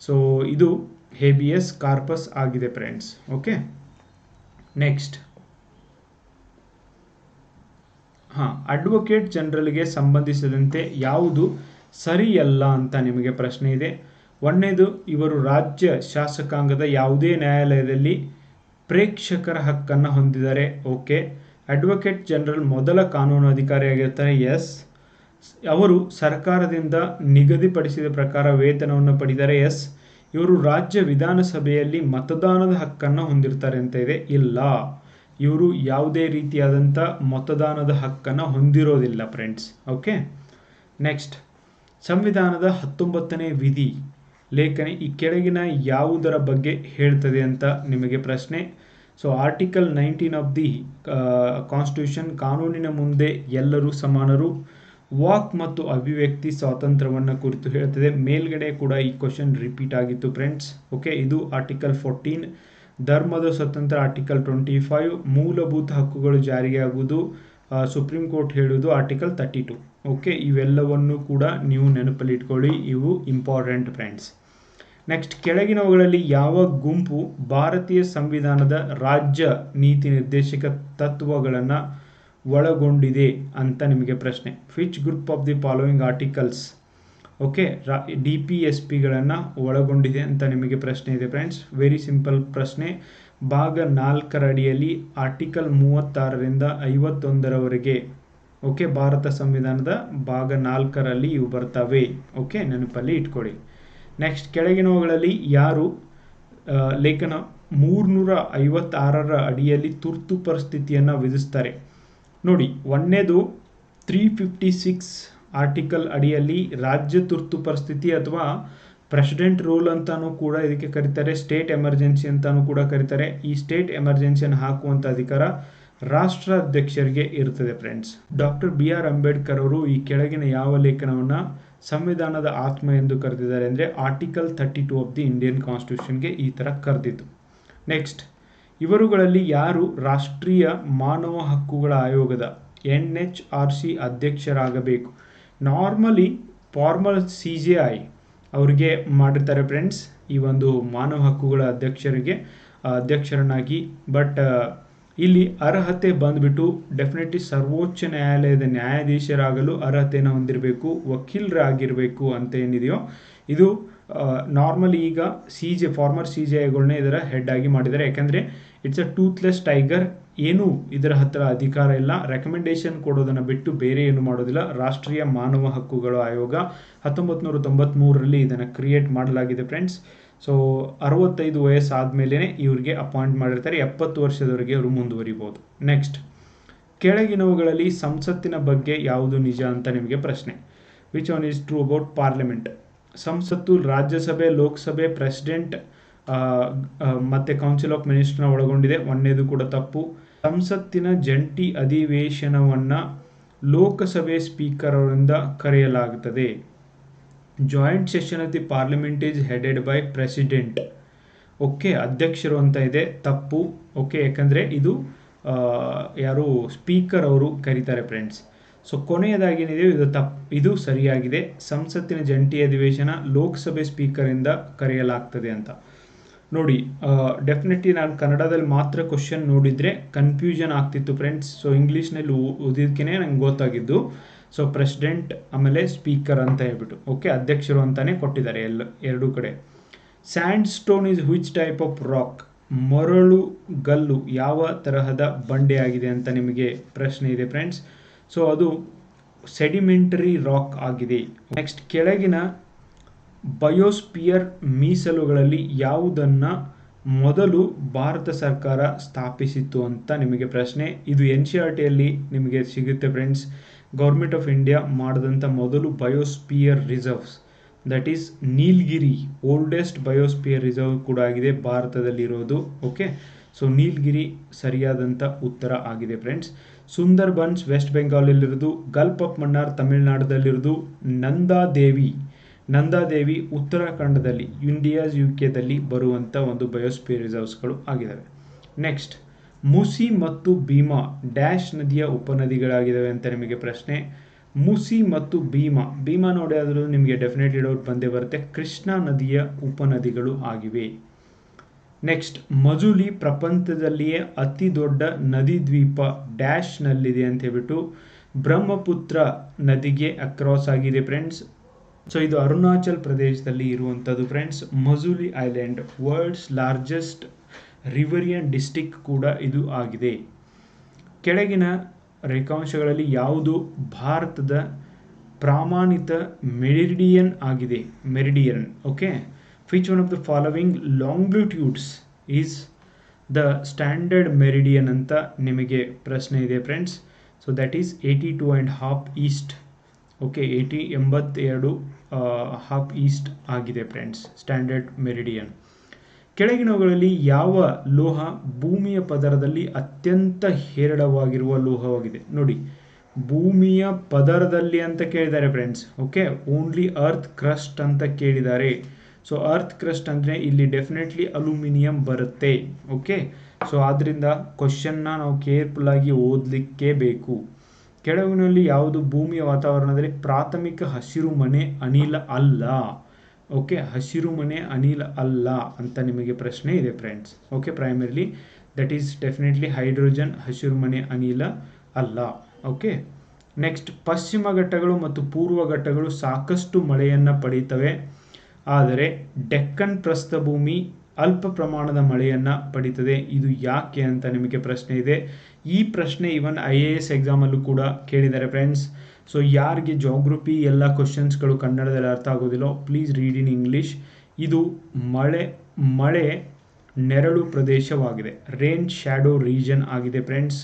ಸೊ ಇದು ಹೇಬಿಯಸ್ ಕಾರ್ಪಸ್ ಆಗಿದೆ ಫ್ರೆಂಡ್ಸ್. ಓಕೆ, ನೆಕ್ಸ್ಟ್, ಅಡ್ವೊಕೇಟ್ ಜನರಲ್ಗೆ ಸಂಬಂಧಿಸಿದಂತೆ ಯಾವುದು ಸರಿಯಲ್ಲ ಅಂತ ನಿಮಗೆ ಪ್ರಶ್ನೆ ಇದೆ. ಒಂದನೇದು, ಇವರು ರಾಜ್ಯ ಶಾಸಕಾಂಗದ ಯಾವುದೇ ನ್ಯಾಯಾಲಯದಲ್ಲಿ ಪ್ರೇಕ್ಷಕರ ಹಕ್ಕನ್ನು ಹೊಂದಿದ್ದಾರೆ. ಓಕೆ, ಅಡ್ವೊಕೇಟ್ ಜನರಲ್ ಮೊದಲ ಕಾನೂನು ಅಧಿಕಾರಿಯಾಗಿರ್ತಾರೆ. ಎಸ್, ಅವರು ಸರ್ಕಾರದಿಂದ ನಿಗದಿಪಡಿಸಿದ ಪ್ರಕಾರ ವೇತನವನ್ನು ಪಡೆದಿದ್ದಾರೆ. ಎಸ್, ಇವರು ರಾಜ್ಯ ವಿಧಾನಸಭೆಯಲ್ಲಿ ಮತದಾನದ ಹಕ್ಕನ್ನು ಹೊಂದಿರ್ತಾರೆ ಅಂತ ಇದೆ. ಇಲ್ಲ, ಇವರು ಯಾವುದೇ ರೀತಿಯಾದಂಥ ಮತದಾನದ ಹಕ್ಕನ್ನು ಹೊಂದಿರೋದಿಲ್ಲ ಫ್ರೆಂಡ್ಸ್. ಓಕೆ, ನೆಕ್ಸ್ಟ್, ಸಂವಿಧಾನದ 19ನೇ ವಿಧಿ ಲೇಖನೆ ಈ ಕೆಳಗಿನ ಯಾವುದರ ಬಗ್ಗೆ ಹೇಳ್ತದೆ ಅಂತ ನಿಮಗೆ ಪ್ರಶ್ನೆ. So article 19 of the constitution, ಕಾನೂನಿನ ಮುಂದೆ ಎಲ್ಲರೂ ಸಮಾನರು, ವಾಕ್ ಮತ್ತು ಅಭಿವ್ಯಕ್ತಿ ಸ್ವಾತಂತ್ರ್ಯವನ್ನು ಕುರಿತು ಹೇಳ್ತದೆ. ಮೇಲ್ಗಡೆ ಕೂಡ ಈ ಕ್ವಶನ್ ರಿಪೀಟ್ ಆಗಿತ್ತು ಫ್ರೆಂಡ್ಸ್. ಓಕೆ, ಇದು ಆರ್ಟಿಕಲ್ 14. ಧರ್ಮದ ಸ್ವತಂತ್ರ ಆರ್ಟಿಕಲ್ 25. ಮೂಲಭೂತ ಹಕ್ಕುಗಳು ಜಾರಿಗೆ ಆಗುವುದು ಸುಪ್ರೀಂ ಕೋರ್ಟ್ ಹೇಳುವುದು ಆರ್ಟಿಕಲ್ 32. ಓಕೆ, ಇವೆಲ್ಲವನ್ನು ಕೂಡ ನೀವು ನೆನಪಲ್ಲಿ ಇಟ್ಕೊಳ್ಳಿ, ಇವು ಇಂಪಾರ್ಟೆಂಟ್ ಫ್ರೆಂಡ್ಸ್. ನೆಕ್ಸ್ಟ್, ಕೆಳಗಿನವುಗಳಲ್ಲಿ ಯಾವ ಗುಂಪು ಭಾರತೀಯ ಸಂವಿಧಾನದ ರಾಜ್ಯ ನೀತಿ ನಿರ್ದೇಶಕ ತತ್ವಗಳನ್ನು ಒಳಗೊಂಡಿದೆ ಅಂತ ನಿಮಗೆ ಪ್ರಶ್ನೆ. Which group of the following articles, okay, DPSPಗಳನ್ನು ಒಳಗೊಂಡಿದೆ ಅಂತ ನಿಮಗೆ ಪ್ರಶ್ನೆ ಇದೆ ಫ್ರೆಂಡ್ಸ್. ವೆರಿ ಸಿಂಪಲ್ ಪ್ರಶ್ನೆ. ಭಾಗ 4 ಅಡಿಯಲ್ಲಿ ಆರ್ಟಿಕಲ್ 36ರಿಂದ 51ರವರೆಗೆ ಓಕೆ, ಭಾರತ ಸಂವಿಧಾನದ ಭಾಗ 4ರಲ್ಲಿ ಇವು ಬರ್ತವೆ. ಓಕೆ, ನೆನಪಲ್ಲಿ ಇಟ್ಕೊಳ್ಳಿ. ನೆಕ್ಸ್ಟ್, ಕೆಳಗಿನವುಗಳಲ್ಲಿ ಯಾರು ಲೇಖನ 356ರ ಅಡಿಯಲ್ಲಿ ತುರ್ತು ಪರಿಸ್ಥಿತಿಯನ್ನು ವಿಧಿಸ್ತಾರೆ? ನೋಡಿ, ಒಂದನೇದು 356 ಆರ್ಟಿಕಲ್ ಅಡಿಯಲ್ಲಿ ರಾಜ್ಯ ತುರ್ತು ಪರಿಸ್ಥಿತಿ ಅಥವಾ ಪ್ರೆಸಿಡೆಂಟ್ ರೂಲ್ ಅಂತಾನೂ ಕೂಡ ಇದಕ್ಕೆ ಕರೀತಾರೆ, ಸ್ಟೇಟ್ ಎಮರ್ಜೆನ್ಸಿ ಅಂತಾನೂ ಕೂಡ ಕರೀತಾರೆ. ಈ ಸ್ಟೇಟ್ ಎಮರ್ಜೆನ್ಸಿಯನ್ನು ಹಾಕುವಂಥ ಅಧಿಕಾರ ರಾಷ್ಟ್ರಾಧ್ಯಕ್ಷರಿಗೆ ಇರ್ತದೆ ಫ್ರೆಂಡ್ಸ್. ಡಾಕ್ಟರ್ BR ಅಂಬೇಡ್ಕರ್ ಅವರು ಈ ಕೆಳಗಿನ ಯಾವ ಲೇಖನವನ್ನು ಸಂವಿಧಾನದ ಆತ್ಮ ಎಂದು ಕರೆದಿದ್ದಾರೆ ಅಂದರೆ ಆರ್ಟಿಕಲ್ 32 ಆಫ್ ದಿ ಇಂಡಿಯನ್ ಕಾನ್ಸ್ಟಿಟ್ಯೂಷನ್ಗೆ ಈ ಥರ ಕರೆದಿತ್ತು. ನೆಕ್ಸ್ಟ್, ಇವರುಗಳಲ್ಲಿ ಯಾರು ರಾಷ್ಟ್ರೀಯ ಮಾನವ ಹಕ್ಕುಗಳ ಆಯೋಗದ NHRC ಅಧ್ಯಕ್ಷರಾಗಬೇಕು? ನಾರ್ಮಲಿ ಫಾರ್ಮಲ್ CJI ಅವರಿಗೆ ಮಾಡಿರ್ತಾರೆ ಫ್ರೆಂಡ್ಸ್ ಈ ಒಂದು ಮಾನವ ಹಕ್ಕುಗಳ ಅಧ್ಯಕ್ಷರನ್ನಾಗಿ. ಬಟ್ ಇಲ್ಲಿ ಅರ್ಹತೆ ಬಂದ್ಬಿಟ್ಟು ಡೆಫಿನೆಟ್ಲಿ ಸರ್ವೋಚ್ಚ ನ್ಯಾಯಾಲಯದ ನ್ಯಾಯಾಧೀಶರಾಗಲು ಅರ್ಹತೆಯನ್ನು ಹೊಂದಿರಬೇಕು, ವಕೀಲರಾಗಿರಬೇಕು ಅಂತ ಏನಿದೆಯೋ ಇದು ನಾರ್ಮಲಿ ಈಗ ಫಾರ್ಮರ್ CJIಗಳನ್ನೇ ಇದರ ಹೆಡ್ ಆಗಿ ಮಾಡಿದ್ದಾರೆ. ಯಾಕಂದರೆ ಇಟ್ಸ್ ಅ ಟೂತ್ಲೆಸ್ ಟೈಗರ್, ಏನೂ ಇದರ ಹತ್ರ ಅಧಿಕಾರ ಇಲ್ಲ, ರೆಕಮೆಂಡೇಶನ್ ಕೊಡೋದನ್ನು ಬಿಟ್ಟು ಬೇರೆ ಏನು ಮಾಡೋದಿಲ್ಲ. ರಾಷ್ಟ್ರೀಯ ಮಾನವ ಹಕ್ಕುಗಳ ಆಯೋಗ 1993ರಲ್ಲಿ ಇದನ್ನು ಕ್ರಿಯೇಟ್ ಮಾಡಲಾಗಿದೆ ಫ್ರೆಂಡ್ಸ್. ಸೊ 65 ವಯಸ್ಸಾದಮೇಲೆ ಇವರಿಗೆ ಅಪಾಯಿಂಟ್ ಮಾಡಿರ್ತಾರೆ, 70 ವರ್ಷದವರೆಗೆ ಅವರು ಮುಂದುವರಿಬೋದು. ನೆಕ್ಸ್ಟ್, ಕೆಳಗಿನವುಗಳಲ್ಲಿ ಸಂಸತ್ತಿನ ಬಗ್ಗೆ ಯಾವುದು ನಿಜ ಅಂತ ನಿಮಗೆ ಪ್ರಶ್ನೆ. Which one is true about parliament? ಸಂಸತ್ತು ರಾಜ್ಯಸಭೆ, ಲೋಕಸಭೆ, ಪ್ರೆಸಿಡೆಂಟ್ ಮತ್ತು ಕೌನ್ಸಿಲ್ ಆಫ್ ಮಿನಿಸ್ಟರ್ನ ಒಳಗೊಂಡಿದೆ. ಒಂದನೇದು ಕೂಡ ತಪ್ಪು. ಸಂಸತ್ತಿನ ಜಂಟಿ ಅಧಿವೇಶನವನ್ನು ಲೋಕಸಭೆ ಸ್ಪೀಕರ್ ಅವರಿಂದ ಕರೆಯಲಾಗುತ್ತದೆ. Joint session of the parliament is headed by president. Okay, ಅಧ್ಯಕ್ಷರು ಅಂತ ಇದೆ, ತಪ್ಪು. ಓಕೆ, ಯಾಕಂದರೆ ಇದು ಯಾರು ಸ್ಪೀಕರ್ ಅವರು ಕರೀತಾರೆ ಫ್ರೆಂಡ್ಸ್. ಸೊ ಕೊನೆಯದಾಗೇನಿದೆ ಇದು ಸರಿಯಾಗಿದೆ. ಸಂಸತ್ತಿನ ಜಂಟಿ ಅಧಿವೇಶನ ಲೋಕಸಭೆ ಸ್ಪೀಕರಿಂದ ಕರೆಯಲಾಗ್ತದೆ ಅಂತ. ನೋಡಿ, ಡೆಫಿನೆಟ್ಲಿ ನಾನು ಕನ್ನಡದಲ್ಲಿ ಮಾತ್ರ ಕ್ವಶನ್ ನೋಡಿದರೆ ಕನ್ಫ್ಯೂಷನ್ ಆಗ್ತಿತ್ತು ಫ್ರೆಂಡ್ಸ್. ಸೊ ಇಂಗ್ಲೀಷ್ನಲ್ಲಿ ಓದಿದ್ಕೇ ನಂಗೆ ಗೊತ್ತಾಗಿದ್ದು. ಸೊ ಪ್ರೆಸಿಡೆಂಟ್ ಆಮೇಲೆ ಸ್ಪೀಕರ್ ಅಂತ ಹೇಳ್ಬಿಟ್ಟು, ಓಕೆ, ಅಧ್ಯಕ್ಷರು ಅಂತಾನೆ ಕೊಟ್ಟಿದ್ದಾರೆ ಎರಡೂ ಕಡೆ. Sandstone is which type of rock? ಮರಳುಗಲ್ಲು ಯಾವ ತರಹದ ಬಂಡೆ ಆಗಿದೆ ಅಂತ ನಿಮಗೆ ಪ್ರಶ್ನೆ ಇದೆ ಫ್ರೆಂಡ್ಸ್. ಸೊ ಅದು ಸೆಡಿಮೆಂಟರಿ ರಾಕ್ ಆಗಿದೆ. ನೆಕ್ಸ್ಟ್, ಕೆಳಗಿನ ಬಯೋಸ್ಪಿಯರ್ ಮೀಸಲುಗಳಲ್ಲಿ ಯಾವುದನ್ನು ಮೊದಲು ಭಾರತ ಸರ್ಕಾರ ಸ್ಥಾಪಿಸಿತು ಅಂತ ನಿಮಗೆ ಪ್ರಶ್ನೆ. ಇದು NCERTಯಲ್ಲಿ ನಿಮಗೆ ಸಿಗುತ್ತೆ ಫ್ರೆಂಡ್ಸ್. ಗೌರ್ಮೆಂಟ್ ಆಫ್ ಇಂಡಿಯಾ ಮಾಡಿದಂಥ ಮೊದಲು biosphere reserves, that is Nilgiri, oldest biosphere reserve ಕೂಡ ಆಗಿದೆ ಭಾರತದಲ್ಲಿರೋದು. ಓಕೆ, ಸೊ ನೀಲಗಿರಿ ಸರಿಯಾದಂಥ ಉತ್ತರ ಆಗಿದೆ ಫ್ರೆಂಡ್ಸ್. ಸುಂದರ್ಬನ್ಸ್ ವೆಸ್ಟ್ ಬೆಂಗಾಲಲ್ಲಿರೋದು, ಗಲ್ಫ್ ಆಫ್ ಮನ್ನಾರ್ ತಮಿಳುನಾಡದಲ್ಲಿರೋದು, ನಂದಾದೇವಿ ಉತ್ತರಾಖಂಡದಲ್ಲಿ, ಇಂಡಿಯಾಸ್ UKದಲ್ಲಿ ಬರುವಂಥ ಒಂದು ಬಯೋಸ್ಪಿಯರ್ ರಿಸರ್ವ್ಸ್ಗಳು ಆಗಿದ್ದಾವೆ. ನೆಕ್ಸ್ಟ್, ಮುಸಿ ಮತ್ತು ಭೀಮಾ ಡ್ಯಾಶ್ ನದಿಯ ಉಪನದಿಗಳಾಗಿದ್ದಾವೆ ಅಂತ ನಿಮಗೆ ಪ್ರಶ್ನೆ. ಮುಸಿ ಮತ್ತು ಭೀಮಾ ನೋಡಿ ಆದರೂ ನಿಮಗೆ ಡೆಫಿನೆಟ್ಲಿ ಡೌಟ್ ಬಂದೇ ಬರುತ್ತೆ, ಕೃಷ್ಣಾ ನದಿಯ ಉಪನದಿಗಳು ಆಗಿವೆ. ನೆಕ್ಸ್ಟ್, ಮಜುಲಿ ಪ್ರಪಂಚದಲ್ಲಿಯೇ ಅತಿ ದೊಡ್ಡ ನದಿ ದ್ವೀಪ ಡ್ಯಾಶ್ನಲ್ಲಿದೆ ಅಂತ ಹೇಳ್ಬಿಟ್ಟು ಬ್ರಹ್ಮಪುತ್ರ ನದಿಗೆ ಅಕ್ರಾಸ್ ಆಗಿದೆ ಫ್ರೆಂಡ್ಸ್. ಸೊ ಇದು ಅರುಣಾಚಲ್ ಪ್ರದೇಶದಲ್ಲಿ ಇರುವಂಥದ್ದು friends. Majuli island world's largest riverine district ಕೂಡ ಇದು ಆಗಿದೆ. ಕೆಳಗಿನ ರೇಖಾಂಶಗಳಲ್ಲಿ ಯಾವುದು ಭಾರತದ ಪ್ರಾಮಾಣಿತ ಮೆರಿಡಿಯನ್ ಆಗಿದೆ? Meridian. Okay, which one of the following longitudes is the standard meridian ಅಂತ ನಿಮಗೆ ಪ್ರಶ್ನೆ ಇದೆ friends. So that is 82.5 east. Okay, 82 half east ಆಗಿದೆ ಫ್ರೆಂಡ್ಸ್ ಸ್ಟ್ಯಾಂಡರ್ಡ್ ಮೆರಿಡಿಯನ್. ಕೆಳಗಿನವುಗಳಲ್ಲಿ ಯಾವ ಲೋಹ ಭೂಮಿಯ ಪದರದಲ್ಲಿ ಅತ್ಯಂತ ಹೇರಳವಾಗಿರುವ ಲೋಹವಾಗಿದೆ? ನೋಡಿ, ಭೂಮಿಯ ಪದರದಲ್ಲಿ ಅಂತ ಕೇಳಿದ್ದಾರೆ friends. Okay, only earth crust ಅಂತ ಕೇಳಿದ್ದಾರೆ. ಸೊ ಅರ್ತ್ ಕ್ರಸ್ಟ್ ಅಂದರೆ ಇಲ್ಲಿ ಡೆಫಿನೆಟ್ಲಿ ಅಲ್ಯೂಮಿನಿಯಂ ಬರುತ್ತೆ. ಓಕೆ, ಸೊ ಆದ್ದರಿಂದ ಕ್ವಶನ್ನ ನಾವು ಕೇರ್ಫುಲ್ ಆಗಿ ಓದಲಿಕ್ಕೆ ಬೇಕು. ಕೆಳಗಿನಲ್ಲಿ ಯಾವುದು ಭೂಮಿಯ ವಾತಾವರಣದಲ್ಲಿ ಪ್ರಾಥಮಿಕ ಹಸಿರುಮನೆ ಅನಿಲ ಅಲ್ಲ? ಓಕೆ, ಹಸಿರುಮನೆ ಅನಿಲ ಅಲ್ಲ ಅಂತ ನಿಮಗೆ ಪ್ರಶ್ನೆ ಇದೆ friends. Okay, primarily that is definitely hydrogen ಹಸಿರುಮನೆ ಅನಿಲ ಅಲ್ಲ. ಓಕೆ, ನೆಕ್ಸ್ಟ್, ಪಶ್ಚಿಮ ಘಟ್ಟಗಳು ಮತ್ತು ಪೂರ್ವ ಘಟ್ಟಗಳು ಸಾಕಷ್ಟು ಮಳೆಯನ್ನು ಪಡೀತವೆ, ಆದರೆ ಡೆಕ್ಕನ್ ಪ್ರಸ್ಥಭೂಮಿ ಅಲ್ಪ ಪ್ರಮಾಣದ ಮಳೆಯನ್ನು ಪಡೀತದೆ. ಇದು ಯಾಕೆ ಅಂತ ನಿಮಗೆ ಪ್ರಶ್ನೆ ಇದೆ. ಈ ಪ್ರಶ್ನೆ ಇವನ್ IAS ಎಕ್ಸಾಮಲ್ಲೂ ಕೂಡ ಕೇಳಿದ್ದಾರೆ ಫ್ರೆಂಡ್ಸ್. ಸೊ ಯಾರಿಗೆ ಜಾಗ್ರಫಿ ಎಲ್ಲ ಕ್ವಶನ್ಸ್ಗಳು ಕನ್ನಡದಲ್ಲಿ ಅರ್ಥ ಆಗೋದಿಲ್ಲ, ಪ್ಲೀಸ್ ರೀಡ್ ಇನ್ ಇಂಗ್ಲೀಷ್. ಇದು ಮಳೆ ನೆರಳು ಪ್ರದೇಶವಾಗಿದೆ, ರೇನ್ ಶ್ಯಾಡೋ ರೀಜನ್ ಆಗಿದೆ ಫ್ರೆಂಡ್ಸ್.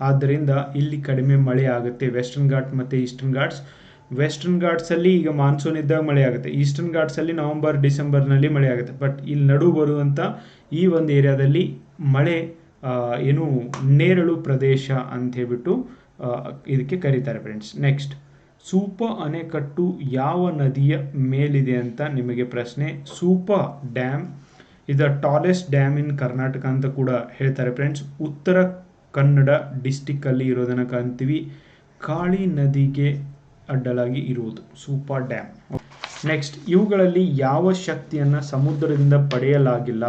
ಆದ್ದರಿಂದ ಇಲ್ಲಿ ಕಡಿಮೆ ಮಳೆ ಆಗುತ್ತೆ. ವೆಸ್ಟರ್ನ್ ಘಾಟ್ ಮತ್ತು ಈಸ್ಟರ್ನ್ ಘಾಟ್ಸ್. ವೆಸ್ಟರ್ನ್ ಘಾಟ್ಸಲ್ಲಿ ಈಗ ಮಾನ್ಸೂನ್ ಇದ್ದಾಗ ಮಳೆ ಆಗುತ್ತೆ, ಈಸ್ಟರ್ನ್ ಘಾಟ್ಸಲ್ಲಿ ನವಂಬರ್ ಡಿಸೆಂಬರ್ನಲ್ಲಿ ಮಳೆ ಆಗುತ್ತೆ. ಬಟ್ ಇಲ್ಲಿ ನಡು ಬರುವಂಥ ಈ ಒಂದು ಏರಿಯಾದಲ್ಲಿ ಮಳೆ ಏನು ನೇರಳು ಪ್ರದೇಶ ಅಂತ ಹೇಳ್ಬಿಟ್ಟು ಇದಕ್ಕೆ ಕರೀತಾರೆ ಫ್ರೆಂಡ್ಸ್. ನೆಕ್ಸ್ಟ್, ಸೂಪ ಅಣೆಕಟ್ಟು ಯಾವ ನದಿಯ ಮೇಲಿದೆ ಅಂತ ನಿಮಗೆ ಪ್ರಶ್ನೆ. ಸೂಪ ಡ್ಯಾಮ್ ಇದು ಟಾಲೆಸ್ಟ್ ಡ್ಯಾಮ್ ಇನ್ ಕರ್ನಾಟಕ ಅಂತ ಕೂಡ ಹೇಳ್ತಾರೆ ಫ್ರೆಂಡ್ಸ್. ಉತ್ತರ ಕನ್ನಡ ಡಿಸ್ಟಿಕ್ಕಲ್ಲಿ ಇರೋದನ್ನು ಕಾಣ್ತೀವಿ. ಕಾಳಿ ನದಿಗೆ ಅಡ್ಡಲಾಗಿ ಇರುವುದು ಸೂಪ ಡ್ಯಾಮ್. ನೆಕ್ಸ್ಟ್, ಇವುಗಳಲ್ಲಿ ಯಾವ ಶಕ್ತಿಯನ್ನು ಸಮುದ್ರದಿಂದ ಪಡೆಯಲಾಗಿಲ್ಲ.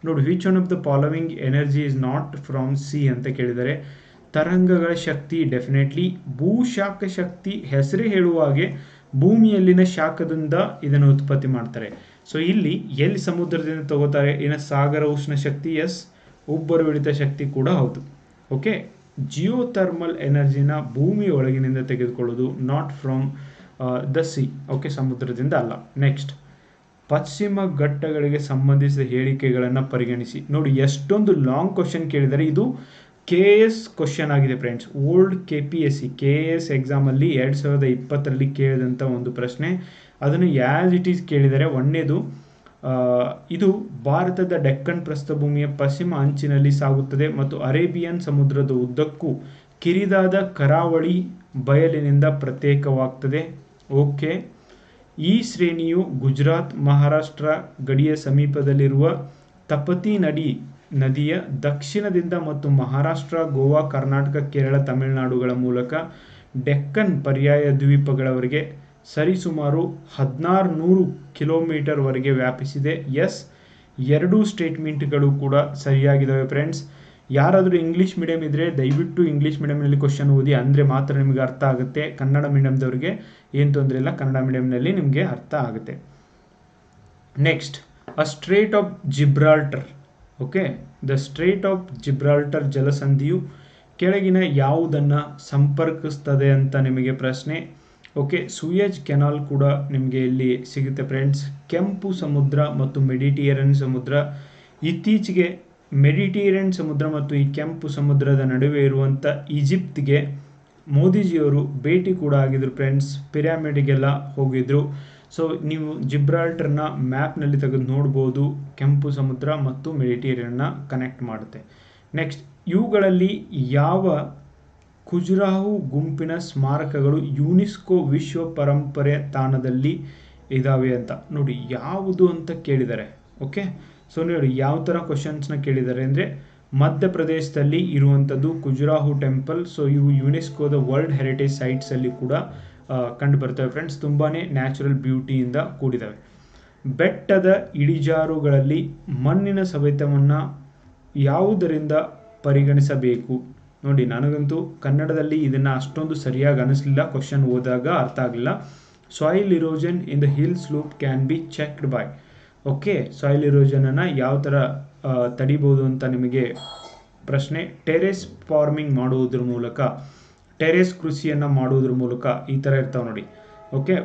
ನೋಡಿ, which one of the following energy is not from C ಅಂತ ಕೇಳಿದರೆ ತರಂಗಗಳ ಶಕ್ತಿ ಡೆಫಿನೆಟ್ಲಿ. ಭೂಶಾಖ ಶಕ್ತಿ ಹೆಸರೇ ಹೇಳುವ ಹಾಗೆ ಭೂಮಿಯಲ್ಲಿನ ಶಾಖದಿಂದ ಇದನ್ನು ಉತ್ಪತ್ತಿ ಮಾಡ್ತಾರೆ. ಸೊ ಇಲ್ಲಿ ಎಲ್ಲಿ ಸಮುದ್ರದಿಂದ ತಗೋತಾರೆ, ಇನ್ನು ಸಾಗರ ಉಷ್ಣ ಶಕ್ತಿ, ಎಸ್. ಉಬ್ಬರವಿಳಿತ ಶಕ್ತಿ ಕೂಡ ಹೌದು. ಓಕೆ, ಜಿಯೋಥರ್ಮಲ್ ಎನರ್ಜಿನ ಭೂಮಿಯ ಒಳಗಿನಿಂದ ತೆಗೆದುಕೊಳ್ಳೋದು, not from the sea. Okay, ಸಮುದ್ರದಿಂದ ಅಲ್ಲ. ನೆಕ್ಸ್ಟ್, ಪಶ್ಚಿಮ ಘಟ್ಟಗಳಿಗೆ ಸಂಬಂಧಿಸಿದ ಹೇಳಿಕೆಗಳನ್ನು ಪರಿಗಣಿಸಿ. ನೋಡಿ, ಎಷ್ಟೊಂದು ಲಾಂಗ್ ಕ್ವಶನ್ ಕೇಳಿದರೆ. ಇದು KS ಕ್ವಶನ್ ಆಗಿದೆ ಫ್ರೆಂಡ್ಸ್. ಓಲ್ಡ್ KPSC KS ಎಕ್ಸಾಮಲ್ಲಿ 2020ರಲ್ಲಿ ಕೇಳಿದಂಥ ಒಂದು ಪ್ರಶ್ನೆ. ಅದನ್ನು ಆ್ಯಸ್ ಇಟ್ ಈಸ್ ಕೇಳಿದರೆ. ಒಂದನೇದು, ಇದು ಭಾರತದ ಡೆಕ್ಕನ್ ಪ್ರಸ್ಥಭೂಮಿಯ ಪಶ್ಚಿಮ ಅಂಚಿನಲ್ಲಿ ಸಾಗುತ್ತದೆ ಮತ್ತು ಅರೇಬಿಯನ್ ಸಮುದ್ರದ ಉದ್ದಕ್ಕೂ ಕಿರಿದಾದ ಕರಾವಳಿ ಬಯಲಿನಿಂದ ಪ್ರತ್ಯೇಕವಾಗ್ತದೆ. ಓಕೆ, ಈ ಶ್ರೇಣಿಯು ಗುಜರಾತ್ ಮಹಾರಾಷ್ಟ್ರ ಗಡಿಯ ಸಮೀಪದಲ್ಲಿರುವ ತಪತಿ ನದಿಯ ದಕ್ಷಿಣದಿಂದ ಮತ್ತು ಮಹಾರಾಷ್ಟ್ರ, ಗೋವಾ, ಕರ್ನಾಟಕ, ಕೇರಳ, ತಮಿಳುನಾಡುಗಳ ಮೂಲಕ ಡೆಕ್ಕನ್ ಪರ್ಯಾಯ ದ್ವೀಪಗಳವರೆಗೆ ಸರಿಸುಮಾರು 1600 ಕಿಲೋಮೀಟರ್ವರೆಗೆ ವ್ಯಾಪಿಸಿದೆ. ಎಸ್, ಎರಡೂ ಸ್ಟೇಟ್ಮೆಂಟ್ಗಳು ಕೂಡ ಸರಿಯಾಗಿದ್ದಾವೆ ಫ್ರೆಂಡ್ಸ್. ಯಾರಾದರೂ ಇಂಗ್ಲೀಷ್ ಮೀಡಿಯಂ ಇದ್ದರೆ ದಯವಿಟ್ಟು ಇಂಗ್ಲೀಷ್ ಮೀಡಿಯಂನಲ್ಲಿ ಕ್ವಶನ್ ಓದಿ, ಅಂದರೆ ಮಾತ್ರ ನಿಮಗೆ ಅರ್ಥ ಆಗುತ್ತೆ. ಕನ್ನಡ ಮೀಡಿಯಂದವರಿಗೆ ಏನು ತೊಂದರೆ ಇಲ್ಲ, ಕನ್ನಡ ಮೀಡಿಯಂನಲ್ಲಿ ನಿಮಗೆ ಅರ್ಥ ಆಗುತ್ತೆ. Next, a strait of Gibraltar. Okay, the strait of Gibraltar ಜಲಸಂಧಿಯು ಕೆಳಗಿನ ಯಾವುದನ್ನು ಸಂಪರ್ಕಿಸ್ತದೆ ಅಂತ ನಿಮಗೆ ಪ್ರಶ್ನೆ. ಓಕೆ, ಸೂಯಜ್ ಕೆನಾಲ್ ಕೂಡ ನಿಮಗೆ ಇಲ್ಲಿ ಸಿಗುತ್ತೆ ಫ್ರೆಂಡ್ಸ್. ಕೆಂಪು ಸಮುದ್ರ ಮತ್ತು ಮೆಡಿಟೇರಿಯನ್ ಸಮುದ್ರ. ಇತ್ತೀಚೆಗೆ ಮೆಡಿಟೇರಿಯನ್ ಸಮುದ್ರ ಮತ್ತು ಈ ಕೆಂಪು ಸಮುದ್ರದ ನಡುವೆ ಇರುವಂಥ ಈಜಿಪ್ಟ್ಗೆ ಮೋದಿಜಿಯವರು ಭೇಟಿ ಕೂಡ ಆಗಿದ್ರು ಫ್ರೆಂಡ್ಸ್. ಪಿರಾಮಿಡ್ಗೆಲ್ಲ ಹೋಗಿದ್ರು. ಸೊ ನೀವು ಜಿಬ್ರಾಲ್ಟರ್ನ ಮ್ಯಾಪ್ನಲ್ಲಿ ತೆಗೆದು ನೋಡ್ಬೋದು. ಕೆಂಪು ಸಮುದ್ರ ಮತ್ತು ಮೆಡಿಟೇರಿಯನ್ನ ಕನೆಕ್ಟ್ ಮಾಡುತ್ತೆ. ನೆಕ್ಸ್ಟ್, ಇವುಗಳಲ್ಲಿ ಯಾವ ಖುಜುರಾಹೋ ಗುಂಪಿನ ಸ್ಮಾರಕಗಳು ಯುನೆಸ್ಕೋ ವಿಶ್ವ ಪರಂಪರೆ ತಾಣದಲ್ಲಿ ಇದ್ದಾವೆ ಅಂತ. ನೋಡಿ, ಯಾವುದು ಅಂತ ಕೇಳಿದ್ದಾರೆ. ಓಕೆ, ಸೊ ನೋಡಿ ಯಾವ ಥರ ಕ್ವಶನ್ಸ್ನ ಕೇಳಿದ್ದಾರೆ ಅಂದರೆ, ಮಧ್ಯಪ್ರದೇಶದಲ್ಲಿ ಇರುವಂಥದ್ದು ಖುಜುರಾಹೋ ಟೆಂಪಲ್. ಸೊ ಇವು ಯುನೆಸ್ಕೋದ ವರ್ಲ್ಡ್ ಹೆರಿಟೇಜ್ ಸೈಟ್ಸಲ್ಲಿ ಕೂಡ ಕಂಡು ಬರ್ತವೆ ಫ್ರೆಂಡ್ಸ್. ತುಂಬಾ ನ್ಯಾಚುರಲ್ ಬ್ಯೂಟಿಯಿಂದ ಕೂಡಿದ್ದಾವೆ. ಬೆಟ್ಟದ ಇಳಿಜಾರುಗಳಲ್ಲಿ ಮಣ್ಣಿನ ಸವೆತವನ್ನು ಯಾವುದರಿಂದ ಪರಿಗಣಿಸಬೇಕು. ನೋಡಿ, ನನಗಂತೂ ಕನ್ನಡದಲ್ಲಿ ಇದನ್ನು ಅಷ್ಟೊಂದು ಸರಿಯಾಗಿ ಅನಿಸ್ಲಿಲ್ಲ. ಕ್ವಶನ್ ಓದಾಗ ಅರ್ಥ ಆಗಲಿಲ್ಲ. Soil erosion in the hill slope can be checked by. Okay, soil ಇರೋಷನನ್ನು ಯಾವ ಥರ ತಡಿಬೋದು ಅಂತ ನಿಮಗೆ ಪ್ರಶ್ನೆ. ಟೆರೇಸ್ ಫಾರ್ಮಿಂಗ್ ಮಾಡುವುದ್ರ ಮೂಲಕ, ಟೆರೇಸ್ ಕೃಷಿಯನ್ನು ಮಾಡುವುದ್ರ ಮೂಲಕ ಈ ಥರ ಇರ್ತಾವೆ ನೋಡಿ. ಓಕೆ,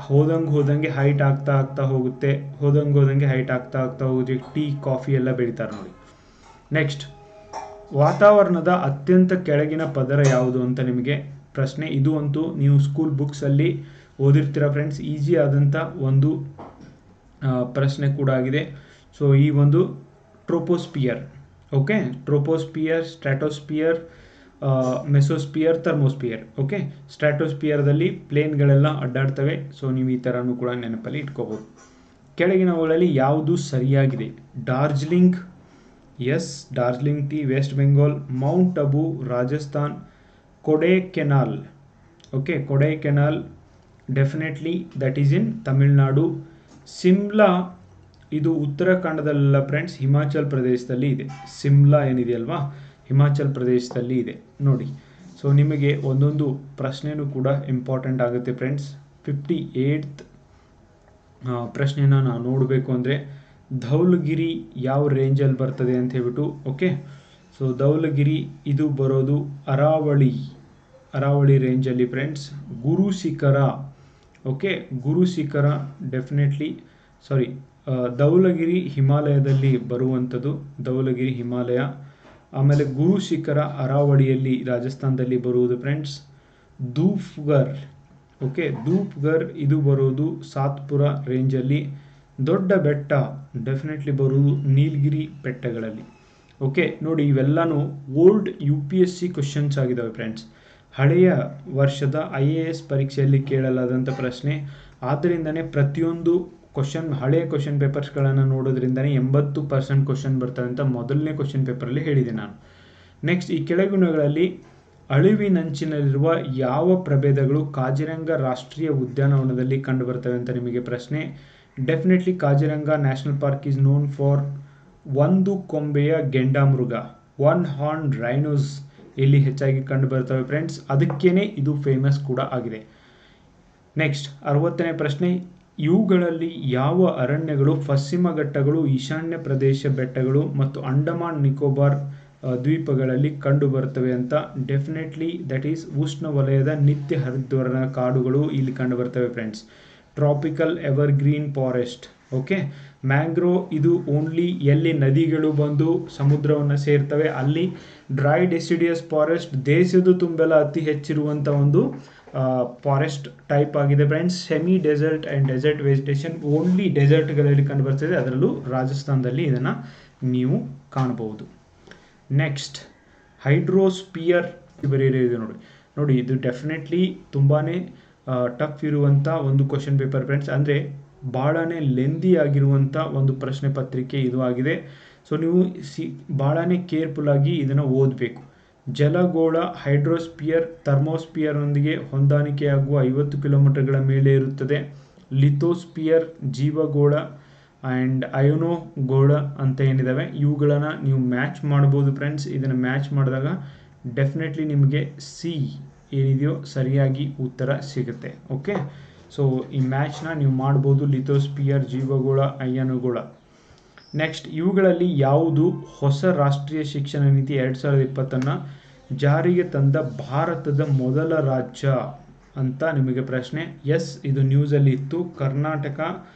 ಹೋದಂಗೆ ಹೈಟ್ ಆಗ್ತಾ ಹೋಗುತ್ತೆ. ಹೋದಂಗೆ ಹೈಟ್ ಆಗ್ತಾ ಹೋಗುತ್ತೆ. ಟೀ, ಕಾಫಿ ಎಲ್ಲ ಬೆಳೀತಾರೆ ನೋಡಿ. ನೆಕ್ಸ್ಟ್, ವಾತಾವರಣದ ಅತ್ಯಂತ ಕೆಳಗಿನ ಪದರ ಯಾವುದು ಅಂತ ನಿಮಗೆ ಪ್ರಶ್ನೆ. ಇದು ಅಂತೂ ನೀವು ಸ್ಕೂಲ್ ಬುಕ್ಸಲ್ಲಿ ಓದಿರ್ತೀರ ಫ್ರೆಂಡ್ಸ್. ಈಸಿ ಆದಂಥ ಒಂದು ಪ್ರಶ್ನೆ ಕೂಡ ಆಗಿದೆ. ಸೊ ಈ ಒಂದು troposphere. Okay, troposphere, stratosphere, mesosphere, thermosphere. Okay, ಸ್ಟ್ರಾಟೋಸ್ಪಿಯರ್ದಲ್ಲಿ ಪ್ಲೇನ್ಗಳೆಲ್ಲ ಅಡ್ಡಾಡ್ತವೆ. ಸೊ ನೀವು ಈ ಥರನೂ ಕೂಡ ನೆನಪಲ್ಲಿ ಇಟ್ಕೋಬೋದು. ಕೆಳಗಿನವುಗಳಲ್ಲಿ ಯಾವುದು ಸರಿಯಾಗಿದೆ. Darjeeling, yes, Darjeeling tea, West Bengal. Mount Abu, Rajasthan. Kodaikanal. Okay, Kodaikanal definitely that is in Tamil Nadu. Shimla, ಇದು ಉತ್ತರಾಖಂಡದಲ್ಲ ಫ್ರೆಂಡ್ಸ್, ಹಿಮಾಚಲ್ ಪ್ರದೇಶದಲ್ಲಿ ಇದೆ. ಸಿಮ್ಲಾ ಏನಿದೆಯಲ್ವಾ, ಹಿಮಾಚಲ್ ಪ್ರದೇಶದಲ್ಲಿ ಇದೆ ನೋಡಿ. ಸೊ ನಿಮಗೆ ಒಂದೊಂದು ಪ್ರಶ್ನೆನೂ ಕೂಡ ಇಂಪಾರ್ಟೆಂಟ್ ಆಗುತ್ತೆ ಫ್ರೆಂಡ್ಸ್. 58th ಪ್ರಶ್ನೆನ ನಾವು ನೋಡಬೇಕು ಅಂದರೆ, ಧೌಲಗಿರಿ ಯಾವ ರೇಂಜಲ್ಲಿ ಬರ್ತದೆ ಅಂತ ಹೇಳ್ಬಿಟ್ಟು. ಓಕೆ, ಸೊ ಧೌಲಗಿರಿ ಇದು ಬರೋದು ಅರಾವಳಿ ರೇಂಜಲ್ಲಿ ಫ್ರೆಂಡ್ಸ್. ಗುರು ಶಿಖರ, ಓಕೆ, ಗುರು ಶಿಖರ ಡೆಫಿನೆಟ್ಲಿ ಧೌಲಗಿರಿ ಹಿಮಾಲಯದಲ್ಲಿ ಬರುವಂಥದ್ದು, ಧೌಲಗಿರಿ ಹಿಮಾಲಯ. ಆಮೇಲೆ ಗುರು ಶಿಖರ ಅರಾವಳಿಯಲ್ಲಿ ರಾಜಸ್ಥಾನದಲ್ಲಿ ಬರುವುದು ಫ್ರೆಂಡ್ಸ್. ಧೂಪ್ಗರ್, ಓಕೆ, ಧೂಪ್ಗರ್ ಇದು ಬರುವುದು ಸಾತ್ಪುರ ರೇಂಜಲ್ಲಿ. ದೊಡ್ಡ ಬೆಟ್ಟ ಡೆಫಿನೆಟ್ಲಿ ಬರುವುದು ನೀಲಗಿರಿ ಬೆಟ್ಟಗಳಲ್ಲಿ. ಓಕೆ, ನೋಡಿ ಇವೆಲ್ಲನೂ ಓಲ್ಡ್ UPSC ಕ್ವಶನ್ಸ್ ಆಗಿದ್ದಾವೆ ಫ್ರೆಂಡ್ಸ್. ಹಳೆಯ ವರ್ಷದ IAS ಪರೀಕ್ಷೆಯಲ್ಲಿ ಕೇಳಲಾದಂಥ ಪ್ರಶ್ನೆ. ಆದ್ದರಿಂದನೇ ಪ್ರತಿಯೊಂದು ಹಳೆಯ ಕ್ವಶನ್ ಪೇಪರ್ಸ್ಗಳನ್ನು ನೋಡೋದ್ರಿಂದನೇ 80% ಕ್ವಶನ್ ಬರ್ತದೆ ಅಂತ ಮೊದಲನೇ ಕ್ವಶನ್ ಪೇಪರಲ್ಲಿ ಹೇಳಿದೆ ನಾನು. ನೆಕ್ಸ್ಟ್, ಈ ಕೆಳಗಿನಗಳಲ್ಲಿ ಅಳಿವಿನಂಚಿನಲ್ಲಿರುವ ಯಾವ ಪ್ರಭೇದಗಳು ಕಾಜಿರಂಗ ರಾಷ್ಟ್ರೀಯ ಉದ್ಯಾನವನದಲ್ಲಿ ಕಂಡುಬರ್ತವೆ ಅಂತ ನಿಮಗೆ ಪ್ರಶ್ನೆ. Definitely Kaziranga national park is known for ಒಂದು ಕೊಂಬೆಯ ಗೆಂಡಾಮೃಗ, ಒನ್ ಹಾರ್ನ್ ರೈನೋಸ್ ಇಲ್ಲಿ ಹೆಚ್ಚಾಗಿ ಕಂಡು ಬರ್ತವೆ ಫ್ರೆಂಡ್ಸ್. ಅದಕ್ಕೇನೆ ಇದು ಫೇಮಸ್ ಕೂಡ ಆಗಿದೆ. ನೆಕ್ಸ್ಟ್ 60ನೇ ಪ್ರಶ್ನೆ, ಇವುಗಳಲ್ಲಿ ಯಾವ ಅರಣ್ಯಗಳು ಪಶ್ಚಿಮ ಘಟ್ಟಗಳು, ಈಶಾನ್ಯ ಪ್ರದೇಶ ಬೆಟ್ಟಗಳು ಮತ್ತು ಅಂಡಮಾನ್ ನಿಕೋಬಾರ್ ದ್ವೀಪಗಳಲ್ಲಿ ಕಂಡು ಬರ್ತವೆ ಅಂತ. ಡೆಫಿನೆಟ್ಲಿ ದಟ್ ಈಸ್ ಉಷ್ಣವಲಯದ ನಿತ್ಯ ಹರಿದ್ವರ್ಣ ಕಾಡುಗಳು ಇಲ್ಲಿ ಕಂಡು ಬರ್ತವೆ friends. Tropical evergreen forest, okay. Mangrove ಇದು ಓನ್ಲಿ ಎಲ್ಲಿ ನದಿಗಳು ಬಂದು ಸಮುದ್ರವನ್ನು ಸೇರ್ತವೆ ಅಲ್ಲಿ. ಡ್ರೈ ಡೆಸಿಡಿಯಸ್ ಫಾರೆಸ್ಟ್ ದೇಶದ ತುಂಬೆಲ್ಲ ಅತಿ ಹೆಚ್ಚಿರುವಂಥ ಒಂದು ಫಾರೆಸ್ಟ್ ಟೈಪ್ ಆಗಿದೆ friends. Semi desert and desert vegetation only ಡೆಸರ್ಟ್ಗಳಲ್ಲಿ ಕಂಡು ಬರ್ತದೆ, ಅದರಲ್ಲೂ ರಾಜಸ್ಥಾನದಲ್ಲಿ ಇದನ್ನು ನೀವು ಕಾಣಬಹುದು. ನೆಕ್ಸ್ಟ್, ಹೈಡ್ರೋಸ್ಪಿಯರ್ ಬರೀರಿದೆ ನೋಡಿ ಇದು ಡೆಫಿನೆಟ್ಲಿ ತುಂಬಾ ಟಫ್ ಇರುವಂಥ ಒಂದು ಕ್ವಶನ್ ಪೇಪರ್ ಫ್ರೆಂಡ್ಸ್. ಅಂದರೆ ಭಾಳನೇ ಲೆಂದಿ ಆಗಿರುವಂಥ ಒಂದು ಪ್ರಶ್ನೆ ಪತ್ರಿಕೆ ಇದು ಆಗಿದೆ. ಸೊ ನೀವು ಭಾಳನೇ ಕೇರ್ಫುಲ್ಲಾಗಿ ಇದನ್ನು ಓದಬೇಕು. ಜಲಗೋಳ ಹೈಡ್ರೋಸ್ಪಿಯರ್ ಥರ್ಮೋಸ್ಪಿಯರ್ನೊಂದಿಗೆ ಹೊಂದಾಣಿಕೆಯಾಗುವ 50 ಕಿಲೋಮೀಟರ್ಗಳ ಮೇಲೆ ಇರುತ್ತದೆ. ಲಿಥೋಸ್ಪಿಯರ್ ಜೀವಗೋಳ ಆ್ಯಂಡ್ ಅಯೋನೋಗೋಳ ಅಂತ ಏನಿದ್ದಾವೆ ಇವುಗಳನ್ನು ನೀವು ಮ್ಯಾಚ್ ಮಾಡ್ಬೋದು ಫ್ರೆಂಡ್ಸ್. ಇದನ್ನು ಮ್ಯಾಚ್ ಮಾಡಿದಾಗ ಡೆಫಿನೆಟ್ಲಿ ನಿಮಗೆ ಸಿ ಏನಿದೆಯೋ ಸರಿಯಾಗಿ ಉತ್ತರ ಸಿಗುತ್ತೆ. ಓಕೆ, ಸೊ ಈ ಮ್ಯಾಚ್ನ ನೀವು ಮಾಡ್ಬೋದು, ಲಿಥೋಸ್ಪಿಯರ್, ಜೀವಗೋಳ, ಅಯೋನೋಗೋಳ. ನೆಕ್ಸ್ಟ್, ಇವುಗಳಲ್ಲಿ ಯಾವುದು ಹೊಸ ರಾಷ್ಟ್ರೀಯ ಶಿಕ್ಷಣ ನೀತಿ 2020 ಜಾರಿಗೆ ತಂದ ಭಾರತದ ಮೊದಲ ರಾಜ್ಯ ಅಂತ ನಿಮಗೆ ಪ್ರಶ್ನೆ. ಎಸ್, ಇದು ನ್ಯೂಸಲ್ಲಿ ಇತ್ತು. ಕರ್ನಾಟಕ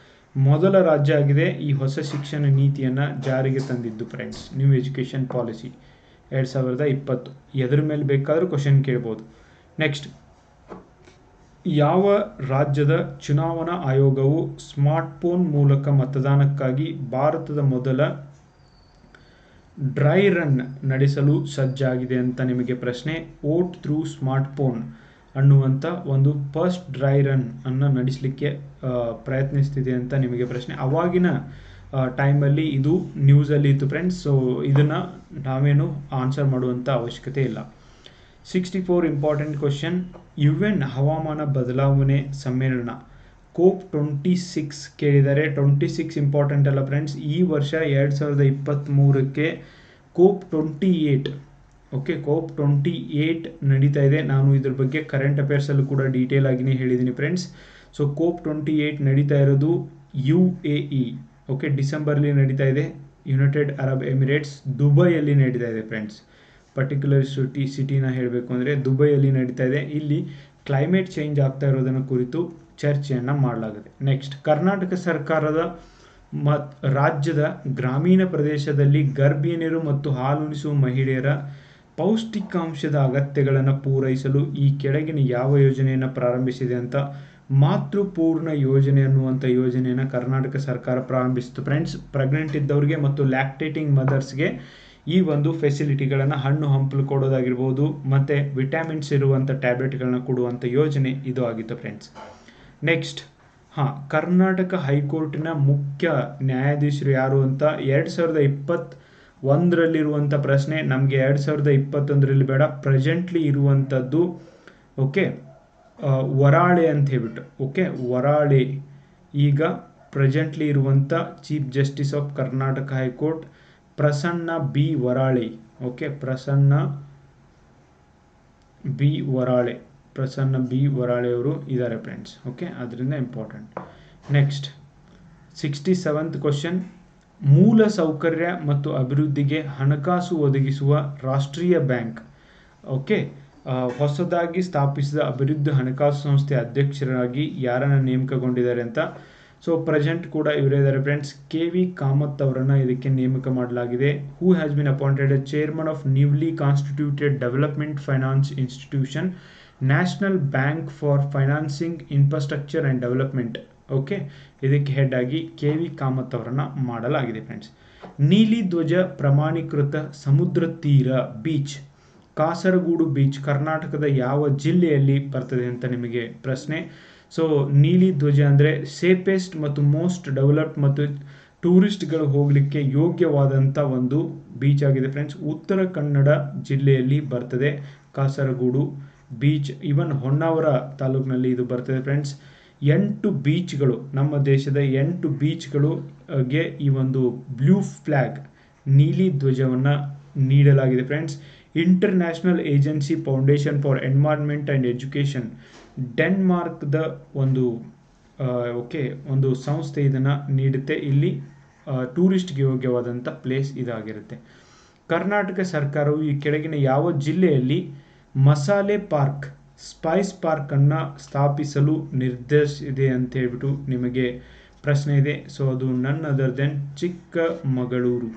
ಮೊದಲ ರಾಜ್ಯ ಆಗಿದೆ ಈ ಹೊಸ ಶಿಕ್ಷಣ ನೀತಿಯನ್ನು ಜಾರಿಗೆ ತಂದಿದ್ದು ಫ್ರೆಂಡ್ಸ್. New education policy 2020. ಎದ್ರ ಮೇಲೆ ಬೇಕಾದರೂ ಕ್ವಶನ್ ಕೇಳ್ಬೋದು. ನೆಕ್ಸ್ಟ್, ಯಾವ ರಾಜ್ಯದ ಚುನಾವಣಾ ಆಯೋಗವು ಸ್ಮಾರ್ಟ್ಫೋನ್ ಮೂಲಕ ಮತದಾನಕ್ಕಾಗಿ ಭಾರತದ ಮೊದಲ ಡ್ರೈ ರನ್ ನಡೆಸಲು ಸಜ್ಜಾಗಿದೆ ಅಂತ ನಿಮಗೆ ಪ್ರಶ್ನೆ. ವೋಟ್ ಥ್ರೂ ಸ್ಮಾರ್ಟ್ಫೋನ್ ಅನ್ನುವಂಥ ಒಂದು ಫಸ್ಟ್ ಡ್ರೈ ರನ್ ಅನ್ನು ನಡೆಸಲಿಕ್ಕೆ ಪ್ರಯತ್ನಿಸ್ತಿದೆ ಅಂತ ನಿಮಗೆ ಪ್ರಶ್ನೆ. ಅವಾಗಿನ ಟೈಮಲ್ಲಿ ಇದು ನ್ಯೂಸಲ್ಲಿ ಇತ್ತು ಫ್ರೆಂಡ್ಸ್. ಸೊ ಇದನ್ನು ನಾವೇನು ಆನ್ಸರ್ ಮಾಡುವಂಥ ಅವಶ್ಯಕತೆ ಇಲ್ಲ. 64 ಇಂಪಾರ್ಟೆಂಟ್ ಕ್ವಶನ್. UN ಹವಾಮಾನ ಬದಲಾವಣೆ ಸಮ್ಮೇಳನ COP 26 ಕೇಳಿದರೆ 26 ಇಂಪಾರ್ಟೆಂಟ್ ಅಲ್ಲ ಫ್ರೆಂಡ್ಸ್. ಈ ವರ್ಷ 2023ಕ್ಕೆ COP 28, ಓಕೆ, COP 28 ನಡೀತಾ ಇದೆ. ನಾನು ಇದ್ರ ಬಗ್ಗೆ ಕರೆಂಟ್ ಅಫೇರ್ಸಲ್ಲೂ ಕೂಡ ಡೀಟೇಲ್ ಆಗಿನೇ ಹೇಳಿದ್ದೀನಿ ಫ್ರೆಂಡ್ಸ್. ಸೊ COP 28 ನಡೀತಾ ಇರೋದು UAE, ಓಕೆ, ಡಿಸೆಂಬರ್ಲಿ ನಡೀತಾ ಇದೆ. ಯುನೈಟೆಡ್ ಅರಬ್ ಎಮಿರೇಟ್ಸ್ ದುಬೈಯಲ್ಲಿ ನಡೀತಾ ಇದೆ ಫ್ರೆಂಡ್ಸ್. ಪರ್ಟಿಕ್ಯುಲರ್ ಸಿಟಿನ ಹೇಳಬೇಕು ಅಂದರೆ ದುಬೈಯಲ್ಲಿ ನಡೀತಾ ಇದೆ. ಇಲ್ಲಿ ಕ್ಲೈಮೇಟ್ ಚೇಂಜ್ ಆಗ್ತಾ ಇರೋದನ್ನು ಕುರಿತು ಚರ್ಚೆಯನ್ನು ಮಾಡಲಾಗಿದೆ. ನೆಕ್ಸ್ಟ್, ಕರ್ನಾಟಕ ಸರ್ಕಾರದ ರಾಜ್ಯದ ಗ್ರಾಮೀಣ ಪ್ರದೇಶದಲ್ಲಿ ಗರ್ಭಿಣಿಯರು ಮತ್ತು ಹಾಲುಣಿಸುವ ಮಹಿಳೆಯರ ಪೌಷ್ಟಿಕಾಂಶದ ಅಗತ್ಯಗಳನ್ನು ಪೂರೈಸಲು ಈ ಕೆಳಗಿನ ಯಾವ ಯೋಜನೆಯನ್ನು ಪ್ರಾರಂಭಿಸಿದೆ ಅಂತ. ಮಾತೃಪೂರ್ಣ ಯೋಜನೆ ಅನ್ನುವಂಥ ಯೋಜನೆಯನ್ನು ಕರ್ನಾಟಕ ಸರ್ಕಾರ ಪ್ರಾರಂಭಿಸಿತು ಫ್ರೆಂಡ್ಸ್. ಪ್ರೆಗ್ನೆಂಟ್ ಇದ್ದವ್ರಿಗೆ ಮತ್ತು ಲ್ಯಾಕ್ಟೇಟಿಂಗ್ ಮದರ್ಸ್ಗೆ ಈ ಒಂದು ಫೆಸಿಲಿಟಿಗಳನ್ನು ಹಣ್ಣು ಹಂಪಲು ಕೊಡೋದಾಗಿರ್ಬೋದು ಮತ್ತು ವಿಟಮಿನ್ಸ್ ಇರುವಂಥ ಟ್ಯಾಬ್ಲೆಟ್ಗಳನ್ನ ಕೊಡುವಂಥ ಯೋಜನೆ ಇದು ಆಗಿತ್ತು ಫ್ರೆಂಡ್ಸ್. ನೆಕ್ಸ್ಟ್, ಕರ್ನಾಟಕ ಹೈಕೋರ್ಟಿನ ಮುಖ್ಯ ನ್ಯಾಯಾಧೀಶರು ಯಾರು ಅಂತ 2021ರಲ್ಲಿರುವಂಥ ಪ್ರಶ್ನೆ. ನಮಗೆ 2021ರಲ್ಲಿ ಬೇಡ, ಪ್ರೆಸೆಂಟ್ಲಿ ಇರುವಂಥದ್ದು. ಓಕೆ, ವರಾಳೆ ಅಂತ ಹೇಳ್ಬಿಟ್ಟು, ಓಕೆ, ವರಾಳೆ ಈಗ ಪ್ರೆಸೆಂಟ್ಲಿ ಇರುವಂಥ chief justice of Karnataka high court Prasanna B Varale. Okay, Prasanna B Varale ಅವರು ಇದ್ದಾರೆ ಫ್ರೆಂಡ್ಸ್. ಓಕೆ, ಅದರಿಂದ ಇಂಪಾರ್ಟೆಂಟ್. Next, 67th question. ಮೂಲ ಸೌಕರ್ಯ ಮತ್ತು ಅಭಿವೃದ್ಧಿಗೆ ಹಣಕಾಸು ಒದಗಿಸುವ ರಾಷ್ಟ್ರೀಯ ಬ್ಯಾಂಕ್. ಓಕೆ, ಹೊಸದಾಗಿ ಸ್ಥಾಪಿಸಿದ ಅಭಿವೃದ್ಧಿ ಹಣಕಾಸು ಸಂಸ್ಥೆ ಅಧ್ಯಕ್ಷರಾಗಿ ಯಾರನ್ನ ನೇಮಕಗೊಂಡಿದ್ದಾರೆ ಅಂತ. ಸೊ ಪ್ರೆಸೆಂಟ್ ಕೂಡ ಇವರೇ ಇದ್ದಾರೆ ಫ್ರೆಂಡ್ಸ್. KV ಕಾಮತ್ ಅವರನ್ನು ಇದಕ್ಕೆ ನೇಮಕ ಮಾಡಲಾಗಿದೆ. Who has been appointed A chairman of newly constituted development finance institution, national bank for financing infrastructure and development. Okay, ಇದಕ್ಕೆ ಹೆಡ್ ಆಗಿ KV ಕಾಮತ್ ಅವರನ್ನು ಮಾಡಲಾಗಿದೆ ಫ್ರೆಂಡ್ಸ್. ನೀಲಿ ಧ್ವಜ ಪ್ರಮಾಣೀಕೃತ ಸಮುದ್ರ ತೀರ ಬೀಚ್, ಕಾಸರಗೂಡು ಬೀಚ್ ಕರ್ನಾಟಕದ ಯಾವ ಜಿಲ್ಲೆಯಲ್ಲಿ ಬರ್ತದೆ ಅಂತ ನಿಮಗೆ ಪ್ರಶ್ನೆ. ಸೊ ನೀಲಿ ಧ್ವಜ ಅಂದರೆ ಸೇಫೆಸ್ಟ್ ಮತ್ತು ಮೋಸ್ಟ್ ಡೆವಲಪ್ಡ್ ಮತ್ತು ಟೂರಿಸ್ಟ್ಗಳು ಹೋಗಲಿಕ್ಕೆ ಯೋಗ್ಯವಾದಂಥ ಒಂದು ಬೀಚ್ ಆಗಿದೆ ಫ್ರೆಂಡ್ಸ್. ಉತ್ತರ ಕನ್ನಡ ಜಿಲ್ಲೆಯಲ್ಲಿ ಬರ್ತದೆ ಕಾಸರಗೂಡು ಬೀಚ್. ಇವನ್ ಹೊನ್ನಾವರ ತಾಲೂಕಿನಲ್ಲಿ ಇದು ಬರ್ತದೆ ಫ್ರೆಂಡ್ಸ್. 8 ಬೀಚ್ಗಳು, ನಮ್ಮ ದೇಶದ 8 ಬೀಚ್ಗಳಿಗೆ ಈ ಒಂದು ಬ್ಲೂ ಫ್ಲ್ಯಾಗ್ ನೀಲಿ ಧ್ವಜವನ್ನು ನೀಡಲಾಗಿದೆ friends. International agency foundation for environment and education, ಡೆನ್ಮಾರ್ಕ್ದ ಒಂದು ಸಂಸ್ಥೆ ಇದನ್ನು ನೀಡುತ್ತೆ. ಇಲ್ಲಿ ಟೂರಿಸ್ಟ್ಗೆ ಯೋಗ್ಯವಾದಂಥ ಪ್ಲೇಸ್ ಇದಾಗಿರುತ್ತೆ. ಕರ್ನಾಟಕ ಸರ್ಕಾರವು ಈ ಕೆಳಗಿನ ಯಾವ ಜಿಲ್ಲೆಯಲ್ಲಿ ಮಸಾಲೆ ಪಾರ್ಕ್, ಸ್ಪೈಸ್ ಪಾರ್ಕನ್ನು ಸ್ಥಾಪಿಸಲು ನಿರ್ಧರಿಸಿದೆ ಅಂತ ಹೇಳ್ಬಿಟ್ಟು ನಿಮಗೆ ಪ್ರಶ್ನೆ ಇದೆ. ಸೊ ಅದು ನನ್ ಅದರ್ ದೆನ್ ಚಿಕ್ಕಮಗಳೂರು.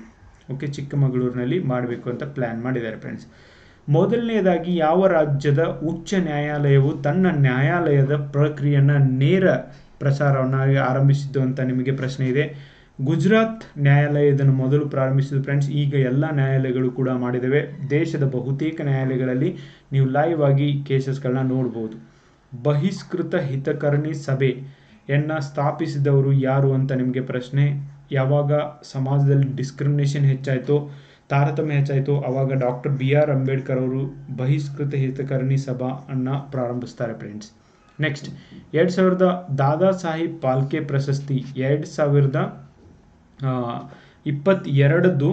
ಓಕೆ, ಚಿಕ್ಕಮಗಳೂರಿನಲ್ಲಿ ಮಾಡಬೇಕು ಅಂತ ಪ್ಲ್ಯಾನ್ ಮಾಡಿದ್ದಾರೆ ಫ್ರೆಂಡ್ಸ್. ಮೊದಲನೇದಾಗಿ ಯಾವ ರಾಜ್ಯದ ಉಚ್ಚ ನ್ಯಾಯಾಲಯವು ತನ್ನ ನ್ಯಾಯಾಲಯದ ಪ್ರಕ್ರಿಯೆಯನ್ನು ನೇರ ಪ್ರಸಾರವನ್ನು ಆರಂಭಿಸಿದ್ದು ಅಂತ ನಿಮಗೆ ಪ್ರಶ್ನೆ ಇದೆ. ಗುಜರಾತ್ ನ್ಯಾಯಾಲಯ ಇದನ್ನು ಮೊದಲು ಪ್ರಾರಂಭಿಸಿದ್ದು ಫ್ರೆಂಡ್ಸ್. ಈಗ ಎಲ್ಲ ನ್ಯಾಯಾಲಯಗಳು ಕೂಡ ಮಾಡಿದ್ದೇವೆ. ದೇಶದ ಬಹುತೇಕ ನ್ಯಾಯಾಲಯಗಳಲ್ಲಿ ನೀವು ಲೈವ್ ಆಗಿ ಕೇಸಸ್ಗಳನ್ನ ನೋಡ್ಬೋದು. ಬಹಿಷ್ಕೃತ ಹಿತಕರ್ಣಿ ಸಭೆಯನ್ನು ಸ್ಥಾಪಿಸಿದವರು ಯಾರು ಅಂತ ನಿಮಗೆ ಪ್ರಶ್ನೆ. ಯಾವಾಗ ಸಮಾಜದಲ್ಲಿ ಡಿಸ್ಕ್ರಿಮಿನೇಷನ್ ಹೆಚ್ಚಾಯಿತು, ತಾರತಮ್ಯ ಹೆಚ್ಚಾಯಿತು, ಆವಾಗ ಡಾಕ್ಟರ್ BR ಅಂಬೇಡ್ಕರ್ ಅವರು ಬಹಿಷ್ಕೃತ ಹಿತಕರ್ಣಿ ಸಭಾವನ್ನು ಪ್ರಾರಂಭಿಸ್ತಾರೆ ಫ್ರೆಂಡ್ಸ್. ನೆಕ್ಸ್ಟ್ 2000 ದಾದಾ ಸಾಹೇಬ್ ಫಾಲ್ಕೆ ಪ್ರಶಸ್ತಿ 2022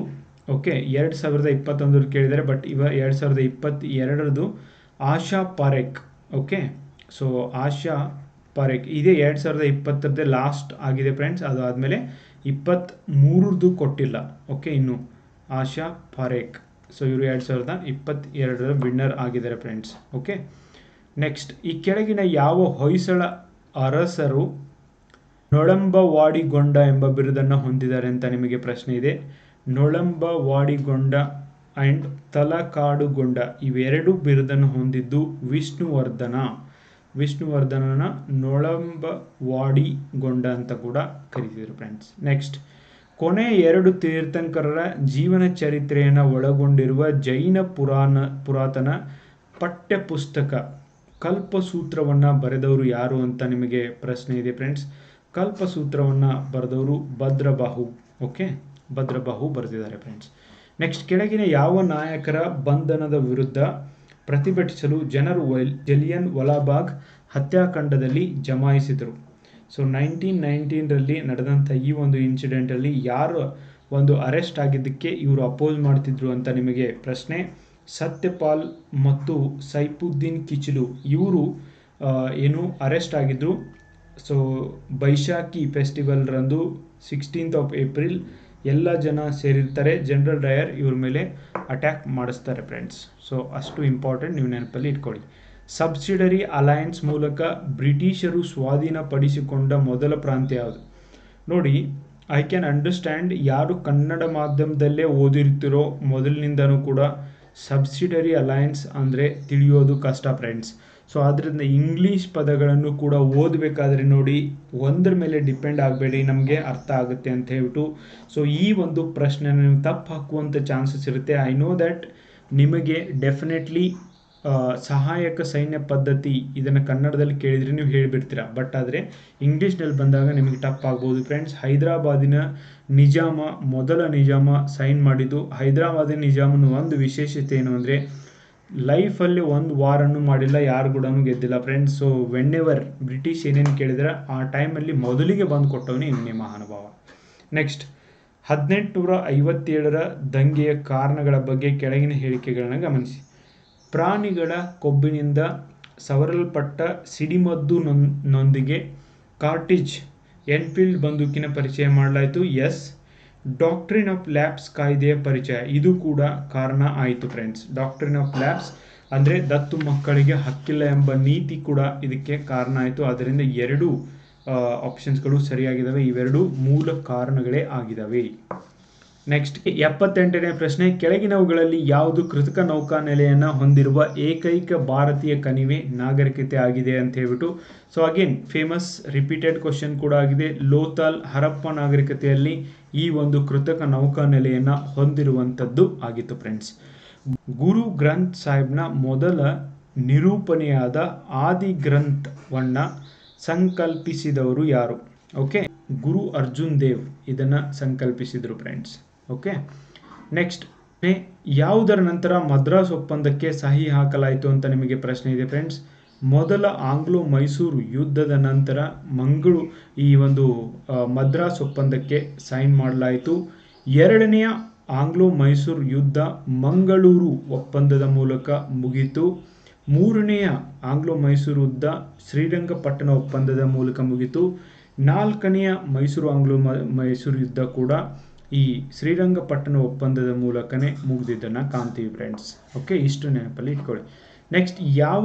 ಓಕೆ 2021 ಕೇಳಿದ್ದಾರೆ, but 2022 Asha Parekh. Okay, so Asha Parekh ಇದೇ 2020 ಲಾಸ್ಟ್ ಆಗಿದೆ ಫ್ರೆಂಡ್ಸ್. ಅದು ಆದಮೇಲೆ 23 ಕೊಟ್ಟಿಲ್ಲ. ಓಕೆ, ಇನ್ನು ಆಶಾ ಪಾರೇಖ್, ಸೊ ಇವರು 2022 ವಿನ್ನರ್ ಆಗಿದ್ದಾರೆ ಫ್ರೆಂಡ್ಸ್. ಓಕೆ, ನೆಕ್ಸ್ಟ್ ಈ ಕೆಳಗಿನ ಯಾವ ಹೊಯ್ಸಳ ಅರಸರು ನೊಳಂಬವಾಡಿಗೊಂಡ ಎಂಬ ಬಿರುದನ್ನು ಹೊಂದಿದ್ದಾರೆ ಅಂತ ನಿಮಗೆ ಪ್ರಶ್ನೆ ಇದೆ. ನೊಳಂಬವಾಡಿಗೊಂಡ ಆ್ಯಂಡ್ ತಲಕಾಡುಗೊಂಡ ಇವೆರಡು ಬಿರುದನ್ನು ಹೊಂದಿದ್ದು ವಿಷ್ಣುವರ್ಧನನ ನೊಳಂಬವಾಡಿಗೊಂಡ ಅಂತ ಕೂಡ ಕರೀತಿದ್ರು ಫ್ರೆಂಡ್ಸ್. ನೆಕ್ಸ್ಟ್ ಕೊನೆಯ 2 ತೀರ್ಥಂಕರರ ಜೀವನ ಚರಿತ್ರೆಯನ್ನು ಒಳಗೊಂಡಿರುವ ಜೈನ ಪುರಾತನ ಪಠ್ಯಪುಸ್ತಕ ಕಲ್ಪಸೂತ್ರವನ್ನು ಬರೆದವರು ಯಾರು ಅಂತ ನಿಮಗೆ ಪ್ರಶ್ನೆ ಇದೆ ಫ್ರೆಂಡ್ಸ್. ಕಲ್ಪಸೂತ್ರವನ್ನು ಬರೆದವರು ಭದ್ರಬಾಹು. ಓಕೆ, ಭದ್ರಬಾಹು ಬರೆದಿದ್ದಾರೆ ಫ್ರೆಂಡ್ಸ್. ನೆಕ್ಸ್ಟ್ ಕೆಳಗಿನ ಯಾವ ನಾಯಕರ ಬಂಧನದ ವಿರುದ್ಧ ಪ್ರತಿಭಟಿಸಲು ಜನರು ಜಲಿಯನ್ ವಾಲಾಬಾಗ್ ಹತ್ಯಾಕಾಂಡದಲ್ಲಿ ಜಮಾಯಿಸಿದರು? ಸೊ 1919ರಲ್ಲಿ ನಡೆದಂಥ ಈ ಒಂದು ಇನ್ಸಿಡೆಂಟಲ್ಲಿ ಯಾರು ಒಂದು ಅರೆಸ್ಟ್ ಆಗಿದ್ದಕ್ಕೆ ಇವರು ಅಪೋಸ್ ಮಾಡ್ತಿದ್ರು ಅಂತ ನಿಮಗೆ ಪ್ರಶ್ನೆ. ಸತ್ಯಪಾಲ್ ಮತ್ತು ಸೈಫುದ್ದೀನ್ ಕಿಚಿಲು ಇವರು ಅರೆಸ್ಟ್ ಆಗಿದ್ರು. ಸೊ ಬೈಶಾಖಿ ಫೆಸ್ಟಿವಲ್ ರಂದು 16th ಏಪ್ರಿಲ್ ಎಲ್ಲ ಜನ ಸೇರಿರ್ತಾರೆ. ಜನರಲ್ ಡಯರ್ ಇವ್ರ ಮೇಲೆ ಅಟ್ಯಾಕ್ ಮಾಡಿಸ್ತಾರೆ ಫ್ರೆಂಡ್ಸ್. ಸೊ ಅಷ್ಟು ಇಂಪಾರ್ಟೆಂಟ್, ನೀವು ನೆನಪಲ್ಲಿ ಇಟ್ಕೊಳ್ಳಿ. ಸಬ್ಸಿಡರಿ ಅಲಯನ್ಸ್ ಮೂಲಕ ಬ್ರಿಟಿಷರು ಸ್ವಾಧೀನಪಡಿಸಿಕೊಂಡ ಮೊದಲ ಪ್ರಾಂತ್ಯ ಯಾವುದು? ನೋಡಿ, ಐ ಕ್ಯಾನ್ ಅಂಡರ್ಸ್ಟ್ಯಾಂಡ್ ಯಾರು ಕನ್ನಡ ಮಾಧ್ಯಮದಲ್ಲೇ ಓದಿರ್ತಿರೋ ಮೊದಲಿನಿಂದನೂ ಕೂಡ ಸಬ್ಸಿಡರಿ ಅಲಯನ್ಸ್ ಅಂದರೆ ತಿಳಿಯೋದು ಕಷ್ಟ ಫ್ರೆಂಡ್ಸ್. ಸೊ ಆದ್ದರಿಂದ ಇಂಗ್ಲೀಷ್ ಪದಗಳನ್ನು ಕೂಡ ಓದಬೇಕಾದ್ರೆ ನೋಡಿ, ಒಂದರ ಮೇಲೆ ಡಿಪೆಂಡ್ ಆಗಬೇಡಿ, ನಮಗೆ ಅರ್ಥ ಆಗುತ್ತೆ ಅಂತ ಹೇಳ್ಬಿಟ್ಟು. ಸೊ ಈ ಒಂದು ಪ್ರಶ್ನೆನ ನೀವು ತಪ್ಪು ಹಾಕುವಂಥ ಚಾನ್ಸಸ್ ಇರುತ್ತೆ. ಐ ನೋ ದ್ಯಾಟ್ ನಿಮಗೆ ಡೆಫಿನೆಟ್ಲಿ ಸಹಾಯಕ ಸೈನ್ಯ ಪದ್ಧತಿ ಇದನ್ನು ಕನ್ನಡದಲ್ಲಿ ಕೇಳಿದರೆ ನೀವು ಹೇಳಿಬಿಡ್ತೀರಾ, ಬಟ್ ಆದರೆ ಇಂಗ್ಲೀಷ್ನಲ್ಲಿ ಬಂದಾಗ ನಿಮಗೆ ಟಫ್ ಆಗ್ಬೋದು ಫ್ರೆಂಡ್ಸ್. ಹೈದರಾಬಾದಿನ ಮೊದಲ ನಿಜಾಮ ಸೈನ್ ಮಾಡಿದ್ದು. ಹೈದರಾಬಾದಿನ ನಿಜಾಮನ ಒಂದು ವಿಶೇಷತೆ ಏನು ಅಂದರೆ ಲೈಫಲ್ಲಿ ಒಂದು ವಾರನ್ನು ಮಾಡಿಲ್ಲ, ಯಾರು ಕೂಡ ಗೆದ್ದಿಲ್ಲ ಫ್ರೆಂಡ್ಸ್. ಸೊ ವೆನ್ಎವರ್ ಬ್ರಿಟಿಷ್ ಏನೇನು ಕೇಳಿದ್ರೆ ಆ ಟೈಮಲ್ಲಿ ಮೊದಲಿಗೆ ಬಂದು ಕೊಟ್ಟವನೇ ಇವನೇ ಮಹಾನುಭಾವ. ನೆಕ್ಸ್ಟ್ 1857ರ ದಂಗೆಯ ಕಾರಣಗಳ ಬಗ್ಗೆ ಕೆಳಗಿನ ಹೇಳಿಕೆಗಳನ್ನು ಗಮನಿಸಿ. ಪ್ರಾಣಿಗಳ ಕೊಬ್ಬಿನಿಂದ ಸವರಲ್ಪಟ್ಟ ಸಿಡಿಮದ್ದುನೊಂದಿಗೆ ಕಾರ್ಟಿಜ್ ಎನ್ಫೀಲ್ಡ್ ಬಂದೂಕಿನ ಪರಿಚಯ ಮಾಡಲಾಯಿತು. ಎಸ್. ಡಾಕ್ಟ್ರಿನ್ ಆಫ್ ಲ್ಯಾಬ್ಸ್ ಕಾಯ್ದೆಯ ಪರಿಚಯ, ಇದು ಕೂಡ ಕಾರಣ ಆಯಿತು ಫ್ರೆಂಡ್ಸ್. ಡಾಕ್ಟ್ರಿನ್ ಆಫ್ ಲ್ಯಾಬ್ಸ್ ಅಂದರೆ ದತ್ತು ಮಕ್ಕಳಿಗೆ ಹಕ್ಕಿಲ್ಲ ಎಂಬ ನೀತಿ ಕೂಡ ಇದಕ್ಕೆ ಕಾರಣ ಆಯಿತು. ಅದರಿಂದ ಎರಡು ಆಪ್ಷನ್ಸ್ಗಳು ಸರಿಯಾಗಿದ್ದಾವೆ. ಇವೆರಡು ಮೂಲ ಕಾರಣಗಳೇ ಆಗಿದ್ದಾವೆ. ನೆಕ್ಸ್ಟ್ 78ನೇ ಪ್ರಶ್ನೆ, ಕೆಳಗಿನವುಗಳಲ್ಲಿ ಯಾವುದು ಕೃತಕ ನೌಕಾನೆಲೆಯನ್ನು ಹೊಂದಿರುವ ಏಕೈಕ ಭಾರತೀಯ ಕಣಿವೆ ನಾಗರಿಕತೆ ಆಗಿದೆ ಅಂತ ಹೇಳ್ಬಿಟ್ಟು. So again famous repeated question ಕೂಡ ಆಗಿದೆ. ಲೋಥಾಲ್ ಹರಪ್ಪ ನಾಗರಿಕತೆಯಲ್ಲಿ ಈ ಒಂದು ಕೃತಕ ನೌಕಾನೆಲೆಯನ್ನು ಹೊಂದಿರುವಂಥದ್ದು ಆಗಿತ್ತು ಫ್ರೆಂಡ್ಸ್. ಗುರು ಗ್ರಂಥ್ ಸಾಹಿಬ್ನ ಮೊದಲ ನಿರೂಪಣೆಯಾದ ಆದಿ ಗ್ರಂಥವನ್ನು ಸಂಕಲ್ಪಿಸಿದವರು ಯಾರು? ಓಕೆ, ಗುರು ಅರ್ಜುನ್ ದೇವ್ ಇದನ್ನು ಸಂಕಲ್ಪಿಸಿದರು ಫ್ರೆಂಡ್ಸ್. ಓಕೆ, ನೆಕ್ಸ್ಟ್ ಯಾವುದರ ನಂತರ ಮದ್ರಾಸ್ ಒಪ್ಪಂದಕ್ಕೆ ಸಹಿ ಹಾಕಲಾಯಿತು ಅಂತ ನಿಮಗೆ ಪ್ರಶ್ನೆ ಇದೆ ಫ್ರೆಂಡ್ಸ್. ಮೊದಲ ಆಂಗ್ಲೋ ಮೈಸೂರು ಯುದ್ಧದ ನಂತರ ಈ ಒಂದು ಮದ್ರಾಸ್ ಒಪ್ಪಂದಕ್ಕೆ ಸೈನ್ ಮಾಡಲಾಯಿತು. ಎರಡನೆಯ ಆಂಗ್ಲೋ ಮೈಸೂರು ಯುದ್ಧ ಮಂಗಳೂರು ಒಪ್ಪಂದದ ಮೂಲಕ ಮುಗಿತು. ಮೂರನೆಯ ಆಂಗ್ಲೋ ಮೈಸೂರು ಯುದ್ಧ ಶ್ರೀರಂಗಪಟ್ಟಣ ಒಪ್ಪಂದದ ಮೂಲಕ ಮುಗಿತು. ನಾಲ್ಕನೆಯ ಆಂಗ್ಲೋ ಮೈಸೂರು ಯುದ್ಧ ಕೂಡ ಈ ಶ್ರೀರಂಗಪಟ್ಟಣ ಒಪ್ಪಂದದ ಮೂಲಕನೇ ಮುಗಿದಿದ್ದನ್ನು ಕಾಣ್ತೀವಿ ಫ್ರೆಂಡ್ಸ್. ಓಕೆ, ಇಷ್ಟು ನೆನಪಲ್ಲಿ ಇಟ್ಕೊಳ್ಳಿ. ನೆಕ್ಸ್ಟ್, ಯಾವ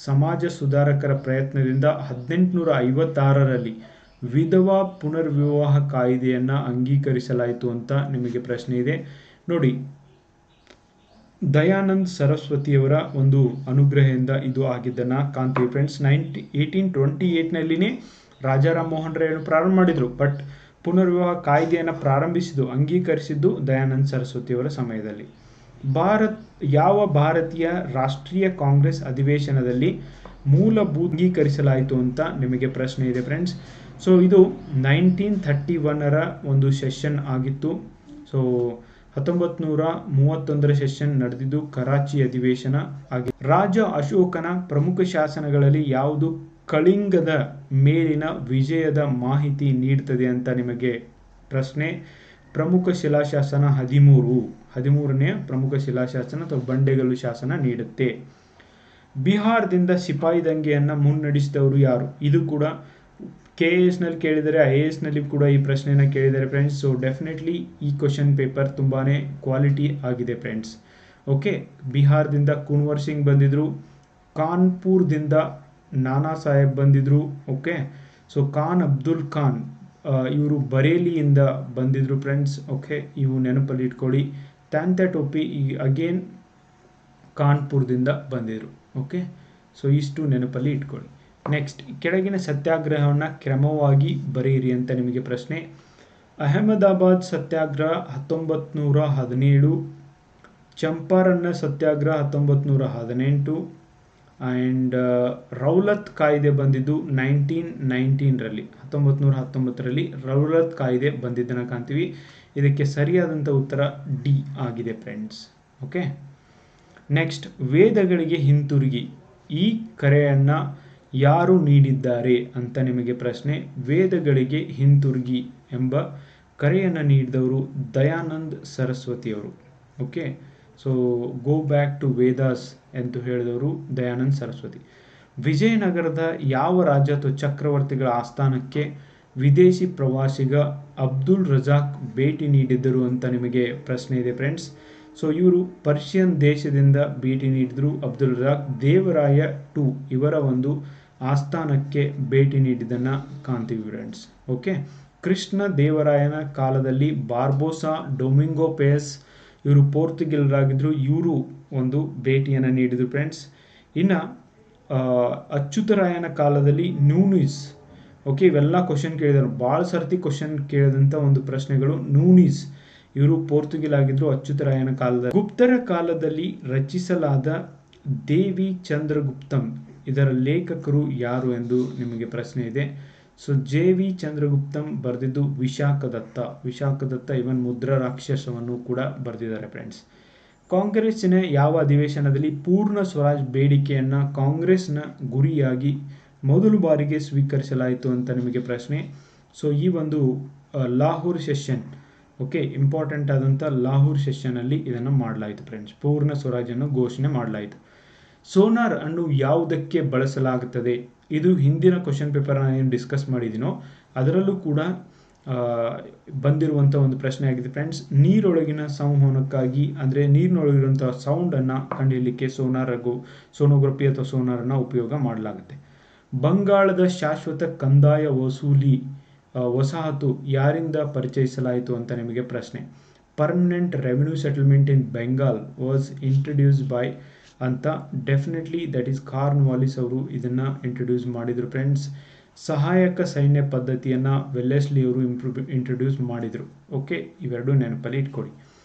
ಸಮಾಜ ಸುಧಾರಕರ ಪ್ರಯತ್ನದಿಂದ 1856ರಲ್ಲಿ ವಿಧವಾ ಪುನರ್ವಿವಾಹ ಕಾಯ್ದೆಯನ್ನು ಅಂಗೀಕರಿಸಲಾಯಿತು ಅಂತ ನಿಮಗೆ ಪ್ರಶ್ನೆ ಇದೆ. ನೋಡಿ, ದಯಾನಂದ್ ಸರಸ್ವತಿಯವರ ಒಂದು ಅನುಗ್ರಹದಿಂದ ಇದು ಆಗಿದ್ದನ್ನು ಕಾಣ್ತೀವಿ ಫ್ರೆಂಡ್ಸ್. 1828ನಲ್ಲಿನೇ ರಾಜಾರಾಮ್ ಮೋಹನ್ ರಾಯ್ ಪ್ರಾರಂಭ ಮಾಡಿದರು. ಬಟ್ ಪುನರ್ವಿವಾಹ ಕಾಯ್ದೆಯನ್ನು ಅಂಗೀಕರಿಸಿದ್ದು ದಯಾನಂದ್ ಸರಸ್ವತಿಯವರ ಸಮಯದಲ್ಲಿ. ಯಾವ ಭಾರತೀಯ ರಾಷ್ಟ್ರೀಯ ಕಾಂಗ್ರೆಸ್ ಅಧಿವೇಶನದಲ್ಲಿ ಮೂಲಭೂತ ಅಂಗೀಕರಿಸಲಾಯಿತು ಅಂತ ನಿಮಗೆ ಪ್ರಶ್ನೆ ಇದೆ ಫ್ರೆಂಡ್ಸ್. ಸೊ ಇದು 1931ರ ಒಂದು ಸೆಷನ್ ಆಗಿತ್ತು. ಸೊ 1931ರ ಸೆಷನ್ ನಡೆದಿದ್ದು ಕರಾಚಿ ಅಧಿವೇಶನ ಆಗಿದೆ. ರಾಜ ಅಶೋಕನ ಪ್ರಮುಖ ಶಾಸನಗಳಲ್ಲಿ ಯಾವುದು ಕಳಿಂಗದ ಮೇಲಿನ ವಿಜಯದ ಮಾಹಿತಿ ನೀಡುತ್ತದೆ ಅಂತ ನಿಮಗೆ ಪ್ರಶ್ನೆ. ಪ್ರಮುಖ ಶಿಲಾಶಾಸನ 13ನೇ ಪ್ರಮುಖ ಶಿಲಾಶಾಸನ ಅಥವಾ ಬಂಡೆಗಲ್ಲು ಶಾಸನ ನೀಡುತ್ತೆ. ಬಿಹಾರದಿಂದ ಸಿಪಾಯಿ ದಂಗೆಯನ್ನು ಮುನ್ನಡೆಸಿದವರು ಯಾರು? ಇದು ಕೂಡ KS ನಲ್ಲಿ ಕೇಳಿದರೆ, IAS ನಲ್ಲಿ ಕೂಡ ಈ ಪ್ರಶ್ನೆಯನ್ನು ಕೇಳಿದ್ದಾರೆ ಫ್ರೆಂಡ್ಸ್. ಸೊ ಡೆಫಿನೆಟ್ಲಿ ಈ ಕ್ವಶನ್ ಪೇಪರ್ ತುಂಬಾನೇ ಕ್ವಾಲಿಟಿ ಆಗಿದೆ ಫ್ರೆಂಡ್ಸ್. ಓಕೆ, ಬಿಹಾರದಿಂದ ಕುನ್ವರ್ ಸಿಂಗ್ ಬಂದಿದ್ರು. ಕಾನ್ಪುರದಿಂದ ನಾನಾ ಸಾಹೇಬ್ ಬಂದಿದ್ರು. ಓಕೆ, ಸೊ ಖಾನ್ ಅಬ್ದುಲ್ ಖಾನ್ ಇವರು ಬರೇಲಿಯಿಂದ ಬಂದಿದ್ರು ಫ್ರೆಂಡ್ಸ್. ಓಕೆ, ಇವು ನೆನಪಲ್ಲಿ ಇಟ್ಕೊಳ್ಳಿ. ತಾಂತ್ಯಾ ಟೋಪಿ ಅಗೇನ್ ಕಾನ್ಪುರದಿಂದ ಬಂದಿದ್ರು. ಓಕೆ, ಸೊ ಇಷ್ಟು ನೆನಪಲ್ಲಿ ಇಟ್ಕೊಳ್ಳಿ. ನೆಕ್ಸ್ಟ್, ಕೆಳಗಿನ ಸತ್ಯಾಗ್ರಹವನ್ನು ಕ್ರಮವಾಗಿ ಬರೆಯಿರಿ ಅಂತ ನಿಮಗೆ ಪ್ರಶ್ನೆ. ಅಹಮದಾಬಾದ್ ಸತ್ಯಾಗ್ರಹ 1917, ಚಂಪಾರಣ್ಣ ಸತ್ಯಾಗ್ರಹ 1918 ಆ್ಯಂಡ್ ರೌಲತ್ ಕಾಯ್ದೆ ಬಂದಿದ್ದು 1919ರಲ್ಲಿ 1919ರಲ್ಲಿ ರೌಲತ್ ಕಾಯ್ದೆ ಬಂದಿದ್ದನ್ನು ಕಾಣ್ತೀವಿ. ಇದಕ್ಕೆ ಸರಿಯಾದಂಥ ಉತ್ತರ ಡಿ ಆಗಿದೆ ಫ್ರೆಂಡ್ಸ್. ಓಕೆ, ನೆಕ್ಸ್ಟ್, ವೇದಗಳಿಗೆ ಹಿಂತಿರುಗಿ ಈ ಕರೆಯನ್ನು ಯಾರು ನೀಡಿದ್ದಾರೆ ಅಂತ ನಿಮಗೆ ಪ್ರಶ್ನೆ. ವೇದಗಳಿಗೆ ಹಿಂತಿರುಗಿ ಎಂಬ ಕರೆಯನ್ನು ನೀಡಿದವರು ದಯಾನಂದ್ ಸರಸ್ವತಿಯವರು. Okay, so go back to Vedas ಎಂದು ಹೇಳಿದವರು ದಯಾನಂದ್ ಸರಸ್ವತಿ. ವಿಜಯನಗರದ ಯಾವ ರಾಜ ಅಥವಾ ಚಕ್ರವರ್ತಿಗಳ ಆಸ್ಥಾನಕ್ಕೆ ವಿದೇಶಿ ಪ್ರವಾಸಿಗ ಅಬ್ದುಲ್ ರಜಾಕ್ ಭೇಟಿ ನೀಡಿದ್ದರು ಅಂತ ನಿಮಗೆ ಪ್ರಶ್ನೆ ಇದೆ ಫ್ರೆಂಡ್ಸ್. ಸೊ ಇವರು ಪರ್ಷಿಯನ್ ದೇಶದಿಂದ ಭೇಟಿ ನೀಡಿದರು. ಅಬ್ದುಲ್ ರಜಾಕ್ ದೇವರಾಯ II ಇವರ ಒಂದು ಆಸ್ಥಾನಕ್ಕೆ ಭೇಟಿ ನೀಡಿದ್ದನ್ನು ಕಾಣ್ತೀವಿ ಫ್ರೆಂಡ್ಸ್. ಓಕೆ, ಕೃಷ್ಣ ದೇವರಾಯನ ಕಾಲದಲ್ಲಿ ಬಾರ್ಬೋಸಾ ಡೊಮಿಂಗೋ ಪೇಸ್ ಇವರು ಪೋರ್ಚುಗೀಸರಾಗಿದ್ದರು. ಇವರು ಒಂದು ಭೇಟಿಯನ್ನು ನೀಡಿದರು ಫ್ರೆಂಡ್ಸ್. ಇನ್ನು ಅಚ್ಯುತರಾಯನ ಕಾಲದಲ್ಲಿ ನೂನೀಸ್. ಓಕೆ, ಇವೆಲ್ಲ ಕ್ವಶನ್ ಕೇಳಿದರು, ಭಾಳ ಸರ್ತಿ ಕ್ವಶನ್ ಕೇಳಿದಂಥ ಒಂದು ಪ್ರಶ್ನೆಗಳು. ನೂನೀಸ್ ಇವರು ಪೋರ್ಚುಗೀಸ್ ಆಗಿದ್ದರು ಅಚ್ಯುತರಾಯನ ಕಾಲದಲ್ಲಿ. ಗುಪ್ತರ ಕಾಲದಲ್ಲಿ ರಚಿಸಲಾದ ದೇವಿ ಚಂದ್ರಗುಪ್ತಂ ಇದರ ಲೇಖಕರು ಯಾರು ಎಂದು ನಿಮಗೆ ಪ್ರಶ್ನೆ ಇದೆ. ಸೊ JV ಚಂದ್ರಗುಪ್ತಂ ಬರೆದಿದ್ದು ವಿಶಾಖದತ್ತ ಇವನ್ ಮುದ್ರಾ ರಾಕ್ಷಸವನ್ನು ಕೂಡ ಬರೆದಿದ್ದಾರೆ ಫ್ರೆಂಡ್ಸ್. ಕಾಂಗ್ರೆಸ್ಸಿನ ಯಾವ ಅಧಿವೇಶನದಲ್ಲಿ ಪೂರ್ಣ ಸ್ವರಾಜ್ ಬೇಡಿಕೆಯನ್ನು ಕಾಂಗ್ರೆಸ್ನ ಗುರಿಯಾಗಿ ಮೊದಲು ಬಾರಿಗೆ ಸ್ವೀಕರಿಸಲಾಯಿತು ಅಂತ ನಿಮಗೆ ಪ್ರಶ್ನೆ. ಸೊ ಈ ಒಂದು ಲಾಹೋರ್ ಸೆಷನ್, ಓಕೆ, ಇಂಪಾರ್ಟೆಂಟ್ ಆದಂಥ ಲಾಹೋರ್ ಸೆಷನ್ನಲ್ಲಿ ಇದನ್ನು ಮಾಡಲಾಯಿತು ಫ್ರೆಂಡ್ಸ್. ಪೂರ್ಣ ಸ್ವರಾಜನ್ನು ಘೋಷಣೆ ಮಾಡಲಾಯಿತು. ಸೋನಾರ್ ಅನ್ನು ಯಾವುದಕ್ಕೆ ಬಳಸಲಾಗುತ್ತದೆ? ಇದು ಹಿಂದಿನ ಕ್ವಶನ್ ಪೇಪರ್ ನಾನು ಏನು ಡಿಸ್ಕಸ್ ಮಾಡಿದ್ದೀನೋ ಅದರಲ್ಲೂ ಕೂಡ ಬಂದಿರುವಂಥ ಒಂದು ಪ್ರಶ್ನೆ ಆಗಿದೆ ಫ್ರೆಂಡ್ಸ್. ನೀರೊಳಗಿನ ಸಂವಹನಕ್ಕಾಗಿ ಅಂದರೆ ನೀರಿನೊಳಗಿರುವಂಥ ಸೌಂಡನ್ನು ಕಂಡುಹಿಡಲಿಕ್ಕೆ ಸೋನೋಗ್ರಫಿ ಅಥವಾ ಸೋನಾರನ್ನು ಉಪಯೋಗ ಮಾಡಲಾಗುತ್ತೆ. ಬಂಗಾಳದ ಶಾಶ್ವತ ಕಂದಾಯ ವಸಾಹತು ಯಾರಿಂದ ಪರಿಚಯಿಸಲಾಯಿತು ಅಂತ ನಿಮಗೆ ಪ್ರಶ್ನೆ. Permanent revenue settlement in Bengal was introduced by ಅಂತ ಡೆಫಿನೆಟ್ಲಿ ದಟ್ ಈಸ್ ಕಾರ್ನ್ವಾಲಿಸ್ ಅವರು ಇದನ್ನು ಇಂಟ್ರೊಡ್ಯೂಸ್ ಮಾಡಿದರು ಫ್ರೆಂಡ್ಸ್. ಸಹಾಯಕ ಸೈನ್ಯ ಪದ್ಧತಿಯನ್ನು ವೆಲ್ಲೆಸ್ಲಿ ಅವರು ಇಂಟ್ರೊಡ್ಯೂಸ್ ಮಾಡಿದರು. ಓಕೆ, ಇವೆರಡು ನೆನಪಲ್ಲಿ ಇಟ್ಕೊಳ್ಳಿ.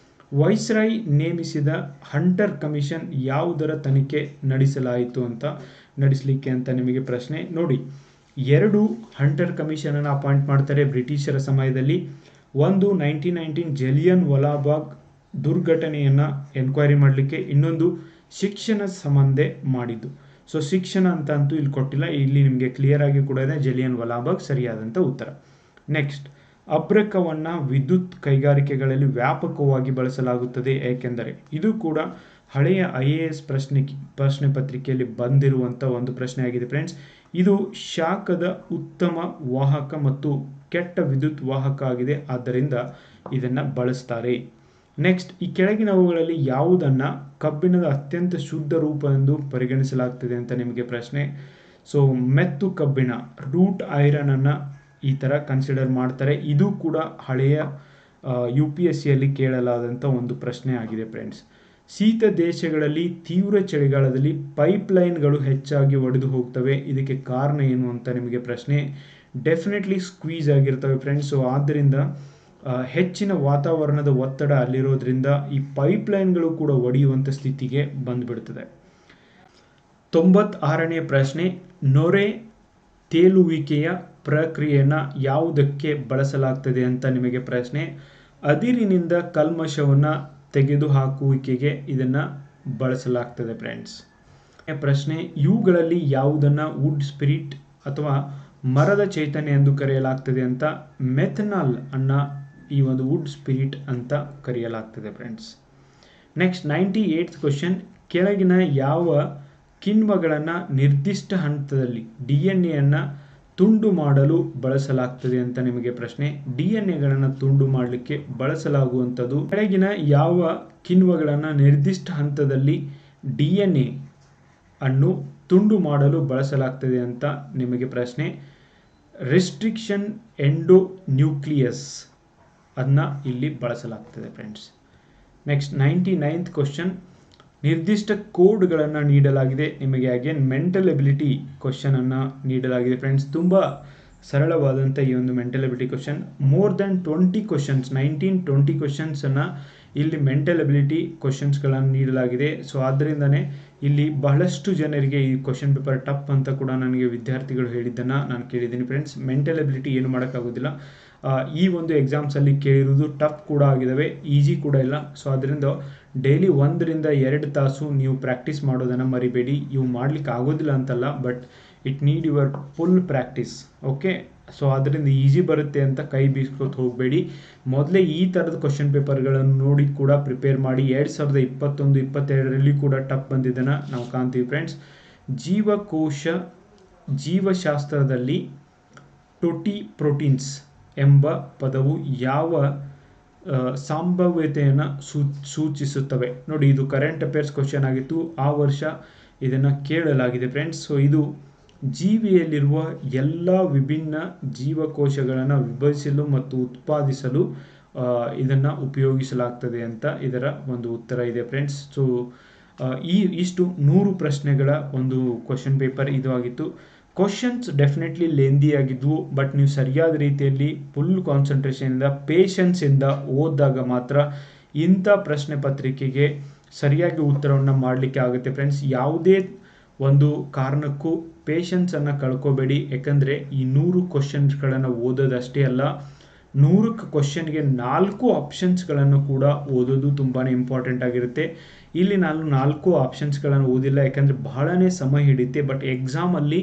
ವೈಸ್ರಾಯ್ ನೇಮಿಸಿದ ಹಂಟರ್ ಕಮಿಷನ್ ಯಾವುದರ ತನಿಖೆ ನಡೆಸಲಿಕ್ಕೆ ಅಂತ ನಿಮಗೆ ಪ್ರಶ್ನೆ. ನೋಡಿ, 2 ಹಂಟರ್ ಕಮಿಷನನ್ನು ಅಪಾಯಿಂಟ್ ಮಾಡ್ತಾರೆ ಬ್ರಿಟಿಷರ ಸಮಯದಲ್ಲಿ. ಒಂದು 1919 ಜಲಿಯನ್ ವಾಲಾಬಾಗ್ ದುರ್ಘಟನೆಯನ್ನು ಎನ್ಕ್ವೈರಿ ಮಾಡಲಿಕ್ಕೆ, ಇನ್ನೊಂದು ಶಿಕ್ಷಣ ಸಂಬಂಧ ಮಾಡಿದ್ದು. ಸೊ ಶಿಕ್ಷಣ ಅಂತೂ ಇಲ್ಲಿ ಕೊಟ್ಟಿಲ್ಲ, ಇಲ್ಲಿ ನಿಮಗೆ ಕ್ಲಿಯರ್ ಆಗಿ ಕೂಡ ಇದೆ ಜಲಿಯನ್ ವಾಲಾಬಾಗ್ ಸರಿಯಾದಂಥ ಉತ್ತರ. ನೆಕ್ಸ್ಟ್, ಅಬ್ರಕವನ್ನು ವಿದ್ಯುತ್ ಕೈಗಾರಿಕೆಗಳಲ್ಲಿ ವ್ಯಾಪಕವಾಗಿ ಬಳಸಲಾಗುತ್ತದೆ ಏಕೆಂದರೆ ಇದು ಕೂಡ ಹಳೆಯ IAS ಪ್ರಶ್ನೆ ಪತ್ರಿಕೆಯಲ್ಲಿ ಬಂದಿರುವಂಥ ಒಂದು ಪ್ರಶ್ನೆ ಆಗಿದೆ ಫ್ರೆಂಡ್ಸ್. ಇದು ಶಾಖದ ಉತ್ತಮ ವಾಹಕ ಮತ್ತು ಕೆಟ್ಟ ವಿದ್ಯುತ್ ವಾಹಕ ಆಗಿದೆ, ಆದ್ದರಿಂದ ಇದನ್ನು ಬಳಸ್ತಾರೆ. ನೆಕ್ಸ್ಟ್, ಈ ಕೆಳಗಿನವುಗಳಲ್ಲಿ ಯಾವುದನ್ನು ಕಬ್ಬಿಣದ ಅತ್ಯಂತ ಶುದ್ಧ ರೂಪ ಎಂದು ಪರಿಗಣಿಸಲಾಗ್ತದೆ ಅಂತ ನಿಮಗೆ ಪ್ರಶ್ನೆ. ಸೊ ಮೆತ್ತು ಕಬ್ಬಿಣ, ರೂಟ್ ಐರನ್ ಅನ್ನು ಈ ಥರ ಕನ್ಸಿಡರ್ ಮಾಡ್ತಾರೆ. ಇದು ಕೂಡ ಹಳೆಯ UPSCಯಲ್ಲಿ ಕೇಳಲಾದಂಥ ಒಂದು ಪ್ರಶ್ನೆ ಆಗಿದೆ ಫ್ರೆಂಡ್ಸ್. ಶೀತ ದೇಶಗಳಲ್ಲಿ ತೀವ್ರ ಚಳಿಗಾಲದಲ್ಲಿ ಪೈಪ್ಲೈನ್ಗಳು ಹೆಚ್ಚಾಗಿ ಒಡೆದು ಹೋಗ್ತವೆ, ಇದಕ್ಕೆ ಕಾರಣ ಏನು ಅಂತ ನಿಮಗೆ ಪ್ರಶ್ನೆ. ಡೆಫಿನೆಟ್ಲಿ ಸ್ಕ್ವೀಸ್ ಆಗಿರ್ತವೆ ಫ್ರೆಂಡ್ಸ್. ಸೊ ಆದ್ದರಿಂದ ಹೆಚ್ಚಿನ ವಾತಾವರಣದ ಒತ್ತಡ ಅಲ್ಲಿರೋದ್ರಿಂದ ಈ ಪೈಪ್ಲೈನ್ಗಳು ಕೂಡ ಒಡೆಯುವಂಥ ಸ್ಥಿತಿಗೆ ಬಂದುಬಿಡ್ತದೆ. 96ನೇ ಪ್ರಶ್ನೆ, ನೊರೆ ತೇಲುವಿಕೆಯ ಪ್ರಕ್ರಿಯೆಯನ್ನು ಯಾವುದಕ್ಕೆ ಬಳಸಲಾಗ್ತದೆ ಅಂತ ನಿಮಗೆ ಪ್ರಶ್ನೆ. ಅದಿರಿನಿಂದ ಕಲ್ಮಶವನ್ನು ತೆಗೆದುಹಾಕುವಿಕೆಗೆ ಇದನ್ನು ಬಳಸಲಾಗ್ತದೆ ಫ್ರೆಂಡ್ಸ್. ಪ್ರಶ್ನೆ, ಇವುಗಳಲ್ಲಿ ಯಾವುದನ್ನು ವುಡ್ ಸ್ಪಿರಿಟ್ ಅಥವಾ ಮರದ ಚೈತನ್ಯ ಎಂದು ಕರೆಯಲಾಗ್ತದೆ ಅಂತ. ಮೆಥನಾಲ್ ಅನ್ನು ಈ ಒಂದು ವುಡ್ ಸ್ಪಿರಿಟ್ ಅಂತ ಕರೆಯಲಾಗ್ತದೆ ಫ್ರೆಂಡ್ಸ್. ನೆಕ್ಸ್ಟ್ 98th ಕ್ವಶನ್, ಕೆಳಗಿನ ಯಾವ ಕಿಣ್ವಗಳನ್ನು ನಿರ್ದಿಷ್ಟ ಹಂತದಲ್ಲಿ DNA ತುಂಡು ಮಾಡಲು ಬಳಸಲಾಗ್ತದೆ ಅಂತ ನಿಮಗೆ ಪ್ರಶ್ನೆ. DNA ತುಂಡು ಮಾಡಲಿಕ್ಕೆ ಬಳಸಲಾಗುವಂಥದ್ದು ಕೆಳಗಿನ ಯಾವ ಕಿಣ್ವಗಳನ್ನು ನಿರ್ದಿಷ್ಟ ಹಂತದಲ್ಲಿ DNA ಅನ್ನು ತುಂಡು ಮಾಡಲು ಬಳಸಲಾಗ್ತದೆ ಅಂತ ನಿಮಗೆ ಪ್ರಶ್ನೆ. ರೆಸ್ಟ್ರಿಕ್ಷನ್ ಎಂಡೋನ್ಯೂಕ್ಲಿಯಸ್ ಅದನ್ನ ಇಲ್ಲಿ ಬಳಸಲಾಗ್ತದೆ ಫ್ರೆಂಡ್ಸ್. ನೆಕ್ಸ್ಟ್ 99th ಕ್ವಶನ್, ನಿರ್ದಿಷ್ಟ ಕೋಡ್ಗಳನ್ನು ನೀಡಲಾಗಿದೆ ನಿಮಗೆ. ಅಗೇನ್ ಮೆಂಟಲ್ ಎಬಿಲಿಟಿ ಕ್ವಶನನ್ನು ನೀಡಲಾಗಿದೆ ಫ್ರೆಂಡ್ಸ್. ತುಂಬ ಸರಳವಾದಂಥ ಈ ಒಂದು mental ability question. More than 20 questions, 19-20 ಕ್ವಶನ್ಸನ್ನು ಇಲ್ಲಿ ಮೆಂಟಲ್ ಎಬಿಲಿಟಿ ಕ್ವಶನ್ಸ್ಗಳನ್ನು ನೀಡಲಾಗಿದೆ. ಸೊ ಆದ್ದರಿಂದನೇ ಇಲ್ಲಿ ಬಹಳಷ್ಟು ಜನರಿಗೆ ಈ ಕ್ವಶನ್ ಪೇಪರ್ ಟಫ್ ಅಂತ ಕೂಡ ನನಗೆ ವಿದ್ಯಾರ್ಥಿಗಳು ಹೇಳಿದ್ದನ್ನು ನಾನು ಕೇಳಿದ್ದೀನಿ ಫ್ರೆಂಡ್ಸ್. ಮೆಂಟಲ್ ಎಬಿಲಿಟಿ ಏನು ಮಾಡೋಕ್ಕಾಗೋದಿಲ್ಲ, ಈ ಒಂದು ಎಕ್ಸಾಮ್ಸಲ್ಲಿ ಕೇಳಿರೋದು ಟಫ್ ಕೂಡ ಆಗಿದ್ದಾವೆ, ಈಸಿ ಕೂಡ ಇಲ್ಲ. ಸೊ ಅದರಿಂದ ಡೈಲಿ 1-2 ತಾಸು ನೀವು ಪ್ರಾಕ್ಟೀಸ್ ಮಾಡೋದನ್ನು ಮರಿಬೇಡಿ. ಇವು ಮಾಡಲಿಕ್ಕೆ ಆಗೋದಿಲ್ಲ ಅಂತಲ್ಲ, but it need your full practice. Okay, so ಅದರಿಂದ ಈಸಿ ಬರುತ್ತೆ ಅಂತ ಕೈ ಬೀಸ್ಕೋತ ಹೋಗಬೇಡಿ. ಮೊದಲೇ ಈ ಥರದ ಕ್ವಶನ್ ಪೇಪರ್ಗಳನ್ನು ನೋಡಿ ಕೂಡ ಪ್ರಿಪೇರ್ ಮಾಡಿ. 2021-22ರಲ್ಲಿ ಕೂಡ ಟಫ್ ಬಂದಿದ್ದನ್ನು ನಾವು ಕಾಣ್ತೀವಿ ಫ್ರೆಂಡ್ಸ್. ಜೀವಶಾಸ್ತ್ರದಲ್ಲಿ ಟೊಟಿಪ್ರೋಟೀನ್ಸ್ ಎಂಬ ಪದವು ಯಾವ ಸಂಭಾವ್ಯತೆಯನ್ನು ಸೂಚಿಸುತ್ತವೆ? ನೋಡಿ, ಇದು ಕರೆಂಟ್ ಅಫೇರ್ಸ್ ಕ್ವಶನ್ ಆಗಿತ್ತು, ಆ ವರ್ಷ ಇದನ್ನು ಕೇಳಲಾಗಿದೆ ಫ್ರೆಂಡ್ಸ್. ಸೊ ಇದು ಜೀವಿಯಲ್ಲಿರುವ ಎಲ್ಲ ವಿಭಿನ್ನ ಜೀವಕೋಶಗಳನ್ನು ವಿಭಜಿಸಲು ಮತ್ತು ಉತ್ಪಾದಿಸಲು ಇದನ್ನು ಉಪಯೋಗಿಸಲಾಗ್ತದೆ ಅಂತ ಇದರ ಒಂದು ಉತ್ತರ ಇದೆ ಫ್ರೆಂಡ್ಸ್. ಸೊ ಇಷ್ಟು 100 ಪ್ರಶ್ನೆಗಳ ಒಂದು ಕ್ವಶನ್ ಪೇಪರ್ ಇದು ಆಗಿತ್ತು. ಕ್ವಶನ್ಸ್ ಡೆಫಿನೆಟ್ಲಿ ಲೆಂದಿ ಆಗಿದ್ವು, ಬಟ್ ನೀವು ಸರಿಯಾದ ರೀತಿಯಲ್ಲಿ ಫುಲ್ ಕಾನ್ಸಂಟ್ರೇಷನಿಂದ ಪೇಷನ್ಸಿಂದ ಓದಿದಾಗ ಮಾತ್ರ ಇಂಥ ಪ್ರಶ್ನೆ ಪತ್ರಿಕೆಗೆ ಸರಿಯಾಗಿ ಉತ್ತರವನ್ನು ಮಾಡಲಿಕ್ಕೆ ಆಗುತ್ತೆ ಫ್ರೆಂಡ್ಸ್. ಯಾವುದೇ ಒಂದು ಕಾರಣಕ್ಕೂ ಪೇಷನ್ಸನ್ನು ಕಳ್ಕೋಬೇಡಿ, ಯಾಕಂದರೆ ಈ 100 ಕ್ವಶನ್ಸ್ಗಳನ್ನು ಓದೋದಷ್ಟೇ ಅಲ್ಲ, 100 ಕ್ವಶನ್ಗೆ 4 ಆಪ್ಷನ್ಸ್ಗಳನ್ನು ಕೂಡ ಓದೋದು ತುಂಬಾ ಇಂಪಾರ್ಟೆಂಟ್ ಆಗಿರುತ್ತೆ. ಇಲ್ಲಿ ನಾನು 4 ಆಪ್ಷನ್ಸ್ಗಳನ್ನು ಓದಿಲ್ಲ, ಯಾಕಂದರೆ ಬಹಳನೇ ಸಮಯ ಹಿಡಿಯುತ್ತೆ. ಬಟ್ ಎಕ್ಸಾಮಲ್ಲಿ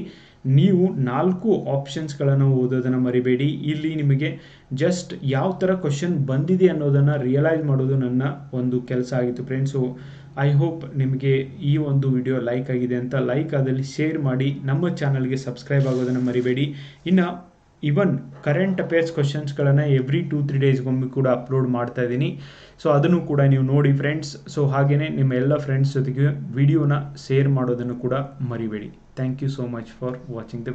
ನೀವು 4 ಆಪ್ಷನ್ಸ್ಗಳನ್ನು ಓದೋದನ್ನು ಮರಿಬೇಡಿ. ಇಲ್ಲಿ ನಿಮಗೆ ಜಸ್ಟ್ ಯಾವ ಥರ ಕ್ವಶನ್ ಬಂದಿದೆ ಅನ್ನೋದನ್ನು ರಿಯಲೈಸ್ ಮಾಡೋದು ನನ್ನ ಒಂದು ಕೆಲಸ ಆಗಿತ್ತು ಫ್ರೆಂಡ್ಸ್. ಸೊ ಐ ಹೋಪ್ ನಿಮಗೆ ಈ ಒಂದು ವಿಡಿಯೋ ಲೈಕ್ ಆಗಿದೆ ಅಂತ. ಲೈಕ್ ಆದಲ್ಲಿ ಶೇರ್ ಮಾಡಿ, ನಮ್ಮ ಚಾನಲ್ಗೆ ಸಬ್ಸ್ಕ್ರೈಬ್ ಆಗೋದನ್ನು ಮರಿಬೇಡಿ. ಇನ್ನು ಇವನ್ ಕರೆಂಟ್ ಅಫೇರ್ಸ್ ಕ್ವಶನ್ಸ್ಗಳನ್ನು ಎವ್ರಿ 2-3 ಡೇಸ್ಗೊಮ್ಮೆ ಕೂಡ ಅಪ್ಲೋಡ್ ಮಾಡ್ತಾ ಇದ್ದೀನಿ. ಸೊ ಅದನ್ನು ಕೂಡ ನೀವು ನೋಡಿ ಫ್ರೆಂಡ್ಸ್. ಸೊ ಹಾಗೆಯೇ ನಿಮ್ಮ ಎಲ್ಲ ಫ್ರೆಂಡ್ಸ್ ಜೊತೆಗೆ ವಿಡಿಯೋನ ಶೇರ್ ಮಾಡೋದನ್ನು ಕೂಡ ಮರಿಬೇಡಿ. Thank you so much for watching the